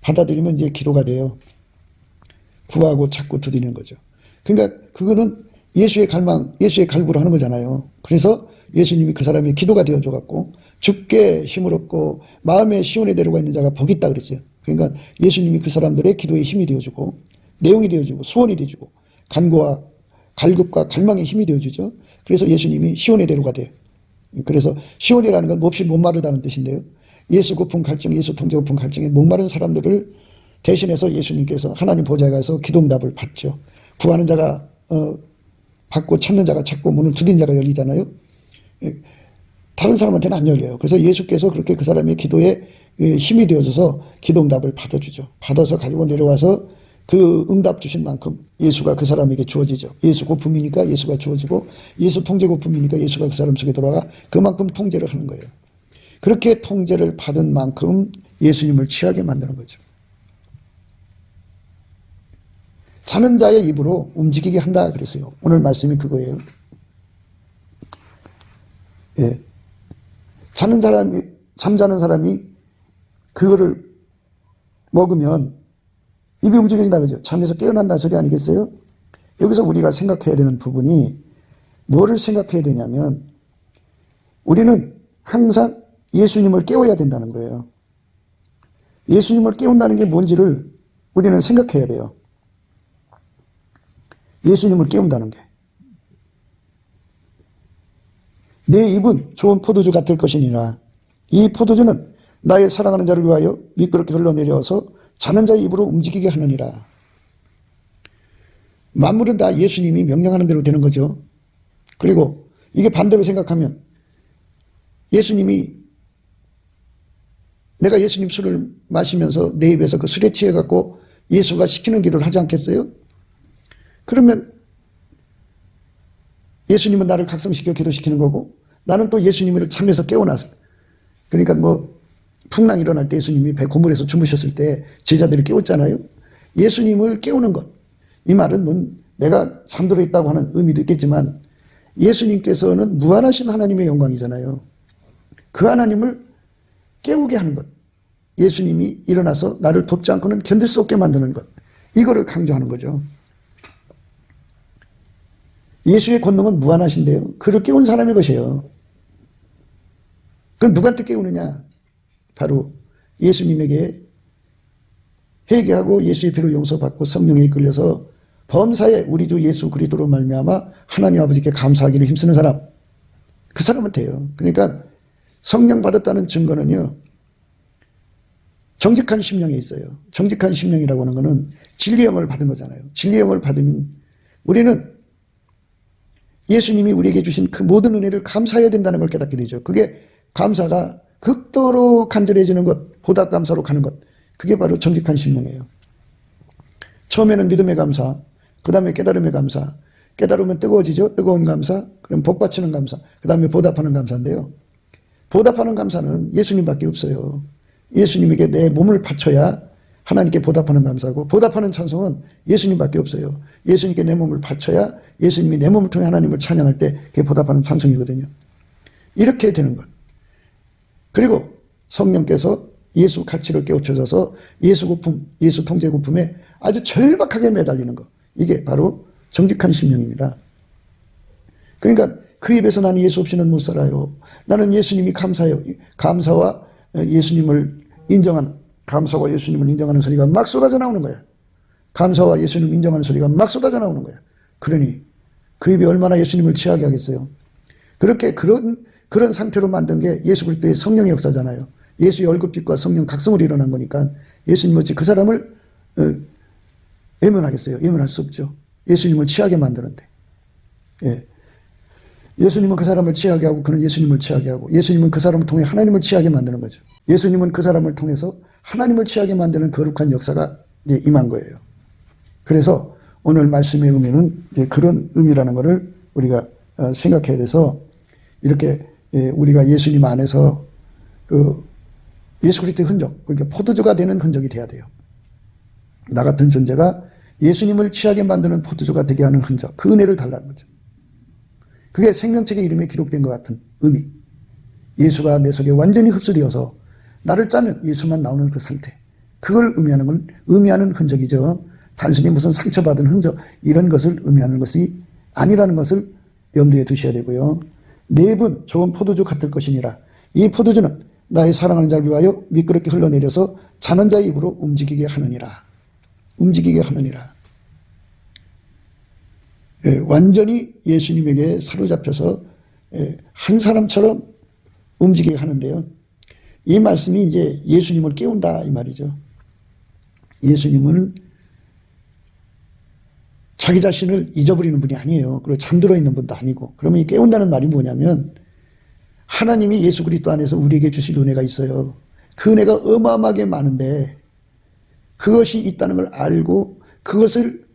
받아들이면 이제 기도가 돼요. 구하고 찾고 드리는 거죠. 그러니까 그거는 예수의 갈망, 예수의 갈구로 하는 거잖아요. 그래서 예수님이 그 사람이 기도가 되어줘 갖고 죽게 힘을 얻고 마음의 시온에 데려가 있는 자가 복이 있다 그랬어요. 그러니까 예수님이 그 사람들의 기도에 힘이 되어주고 내용이 되어주고 소원이 되어주고 간구와 갈급과 갈망의 힘이 되어주죠. 그래서 예수님이 시온에 데려가 돼요. 그래서 시온이라는 건 몹시 목마르다는 뜻인데요. 예수 고품 갈증, 예수 통제 고품 갈증에 목마른 사람들을 대신해서 예수님께서 하나님 보좌에 가서 기도응답을 받죠. 구하는 자가 받고 찾는 자가 찾고 문을 두드린 자가 열리잖아요. 다른 사람한테는 안 열려요. 그래서 예수께서 그렇게 그 사람의 기도에 힘이 되어져서 기도응답을 받아주죠. 받아서 가지고 내려와서 그 응답 주신 만큼 예수가 그 사람에게 주어지죠. 예수 고품이니까 예수가 주어지고 예수 통제 고품이니까 예수가 그 사람 속에 들어가 그만큼 통제를 하는 거예요. 그렇게 통제를 받은 만큼 예수님을 취하게 만드는 거죠. 자는 자의 입으로 움직이게 한다 그랬어요. 오늘 말씀이 그거예요. 예. 잠자는 사람이 그거를 먹으면 입이 움직여진다 그죠. 잠에서 깨어난다는 소리 아니겠어요? 여기서 우리가 생각해야 되는 부분이 뭐를 생각해야 되냐면 우리는 항상 예수님을 깨워야 된다는 거예요. 예수님을 깨운다는 게 뭔지를 우리는 생각해야 돼요. 예수님을 깨운다는 게. 내 입은 좋은 포도주 같을 것이니라. 이 포도주는 나의 사랑하는 자를 위하여 미끄럽게 흘러내려서 자는 자의 입으로 움직이게 하느니라. 만물은 다 예수님이 명령하는 대로 되는 거죠. 그리고 이게 반대로 생각하면 내가 예수님 술을 마시면서 내 입에서 그 술에 취해갖고 예수가 시키는 기도를 하지 않겠어요? 그러면 예수님은 나를 각성시켜 기도시키는 거고 나는 또 예수님을 잠에서 깨워놔서 그러니까 풍랑 일어날 때 예수님이 배 고물에서 주무셨을 때 제자들을 깨웠잖아요. 예수님을 깨우는 것. 이 말은 내가 잠들어 있다고 하는 의미도 있겠지만 예수님께서는 무한하신 하나님의 영광이잖아요. 그 하나님을 깨우게 하는 것. 예수님이 일어나서 나를 돕지 않고는 견딜 수 없게 만드는 것. 이거를 강조하는 거죠. 예수의 권능은 무한하신데요. 그를 깨운 사람의 것이에요. 그럼 누구한테 깨우느냐? 바로 예수님에게 회개하고 예수의 피로 용서받고 성령에 이끌려서 범사에 우리 주 예수 그리스도로 말미암아 하나님 아버지께 감사하기를 힘쓰는 사람. 그 사람한테요. 그러니까 성령 받았다는 증거는요. 정직한 심령에 있어요. 정직한 심령이라고 하는 것은 진리의 영을 받은 거잖아요. 진리의 영을 받으면 우리는 예수님이 우리에게 주신 그 모든 은혜를 감사해야 된다는 걸 깨닫게 되죠. 그게 감사가 극도로 간절해지는 것, 보답 감사로 가는 것. 그게 바로 정직한 심령이에요. 처음에는 믿음의 감사, 그 다음에 깨달음의 감사. 깨달으면 뜨거워지죠. 뜨거운 감사, 그럼 복받치는 감사, 그 다음에 보답하는 감사인데요. 보답하는 감사는 예수님밖에 없어요. 예수님에게 내 몸을 바쳐야 하나님께 보답하는 감사고 보답하는 찬송은 예수님밖에 없어요. 예수님께 내 몸을 바쳐야 예수님이 내 몸을 통해 하나님을 찬양할 때 그게 보답하는 찬송이거든요. 이렇게 되는 것. 그리고 성령께서 예수 가치를 깨우쳐줘서 예수 고품, 예수 통제 고품에 아주 절박하게 매달리는 것. 이게 바로 정직한 심령입니다. 그러니까 그 입에서 나는 예수 없이는 못 살아요. 나는 예수님이 감사해요. 감사와 예수님을 인정하는 감사와 예수님을 인정하는 소리가 막 쏟아져 나오는 거예요. 감사와 예수님 인정하는 소리가 막 쏟아져 나오는 거예요. 그러니 그 입이 얼마나 예수님을 취하게 하겠어요. 그렇게 그런 상태로 만든 게 예수 그리스도의 성령의 역사잖아요. 예수의 얼굴빛과 성령 각성으로 일어난 거니까 예수님 어찌 그 사람을 외면하겠어요? 외면할 수 없죠. 예수님을 취하게 만드는데. 예. 예수님은 그 사람을 취하게 하고 그는 예수님을 취하게 하고 예수님은 그 사람을 통해 하나님을 취하게 만드는 거죠. 예수님은 그 사람을 통해서 하나님을 취하게 만드는 거룩한 역사가 이제 임한 거예요. 그래서 오늘 말씀의 의미는 이제 그런 의미라는 것을 우리가 생각해야 돼서 이렇게 우리가 예수님 안에서 그 예수 그리스도의 흔적, 그러니까 포도주가 되는 흔적이 돼야 돼요. 나 같은 존재가 예수님을 취하게 만드는 포도주가 되게 하는 흔적, 그 은혜를 달라는 거죠. 그게 생명책의 이름에 기록된 것 같은 의미. 예수가 내 속에 완전히 흡수되어서 나를 짜면 예수만 나오는 그 상태. 그걸 의미하는 흔적이죠. 단순히 무슨 상처받은 흔적, 이런 것을 의미하는 것이 아니라는 것을 염두에 두셔야 되고요. 네 분 좋은 포도주 같을 것이니라. 이 포도주는 나의 사랑하는 자를 위하여 미끄럽게 흘러내려서 자는 자의 입으로 움직이게 하느니라. 움직이게 하느니라. 완전히 예수님에게 사로잡혀서 한 사람처럼 움직이게 하는데요. 이 말씀이 이제 예수님을 깨운다 이 말이죠. 예수님은 자기 자신을 잊어버리는 분이 아니에요. 그리고 잠들어 있는 분도 아니고. 그러면 이 깨운다는 말이 뭐냐면 하나님이 예수 그리스도 안에서 우리에게 주실 은혜가 있어요. 그 은혜가 어마어마하게 많은데 그것이 있다는 걸 알고 그것을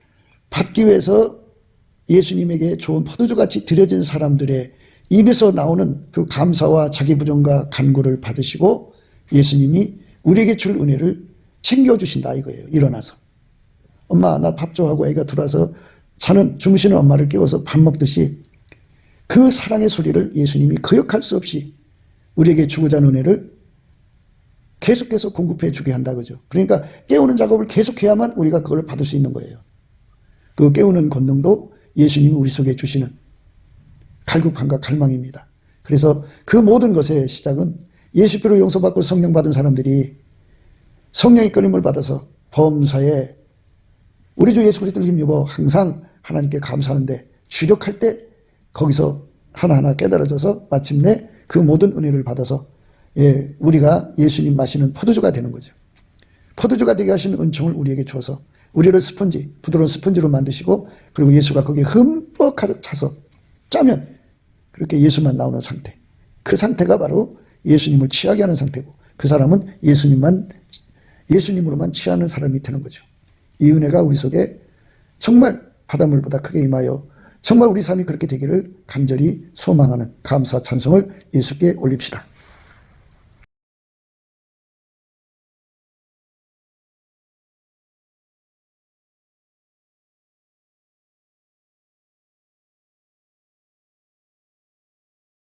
받기 위해서 예수님에게 좋은 포도주같이 드려진 사람들의 입에서 나오는 그 감사와 자기 부정과 간구를 받으시고 예수님이 우리에게 줄 은혜를 챙겨주신다 이거예요. 일어나서. 엄마 나 밥 줘 하고 애가 들어와서 주무시는 엄마를 깨워서 밥 먹듯이 그 사랑의 소리를 예수님이 거역할 수 없이 우리에게 주고자 하는 은혜를 계속해서 공급해 주게 한다 그죠. 그러니까 깨우는 작업을 계속해야만 우리가 그걸 받을 수 있는 거예요. 그 깨우는 권능도 예수님이 우리 속에 주시는 갈급함과 갈망입니다. 그래서 그 모든 것의 시작은 예수께로 용서받고 성령 받은 사람들이 성령의 끊임을 받아서 범사에 우리 주 예수 그리스도를 힘입어 항상 하나님께 감사하는데 주력할 때 거기서 하나하나 깨달아져서 마침내 그 모든 은혜를 받아서 우리가 예수님 마시는 포도주가 되는 거죠. 포도주가 되게 하시는 은총을 우리에게 주어서 우리를 스펀지, 부드러운 스펀지로 만드시고 그리고 예수가 거기에 흠뻑 가득 차서 짜면 그렇게 예수만 나오는 상태. 그 상태가 바로 예수님을 취하게 하는 상태고 그 사람은 예수님으로만 취하는 사람이 되는 거죠. 이 은혜가 우리 속에 정말 바닷물보다 크게 임하여 정말 우리 삶이 그렇게 되기를 간절히 소망하는 감사 찬송을 예수께 올립시다.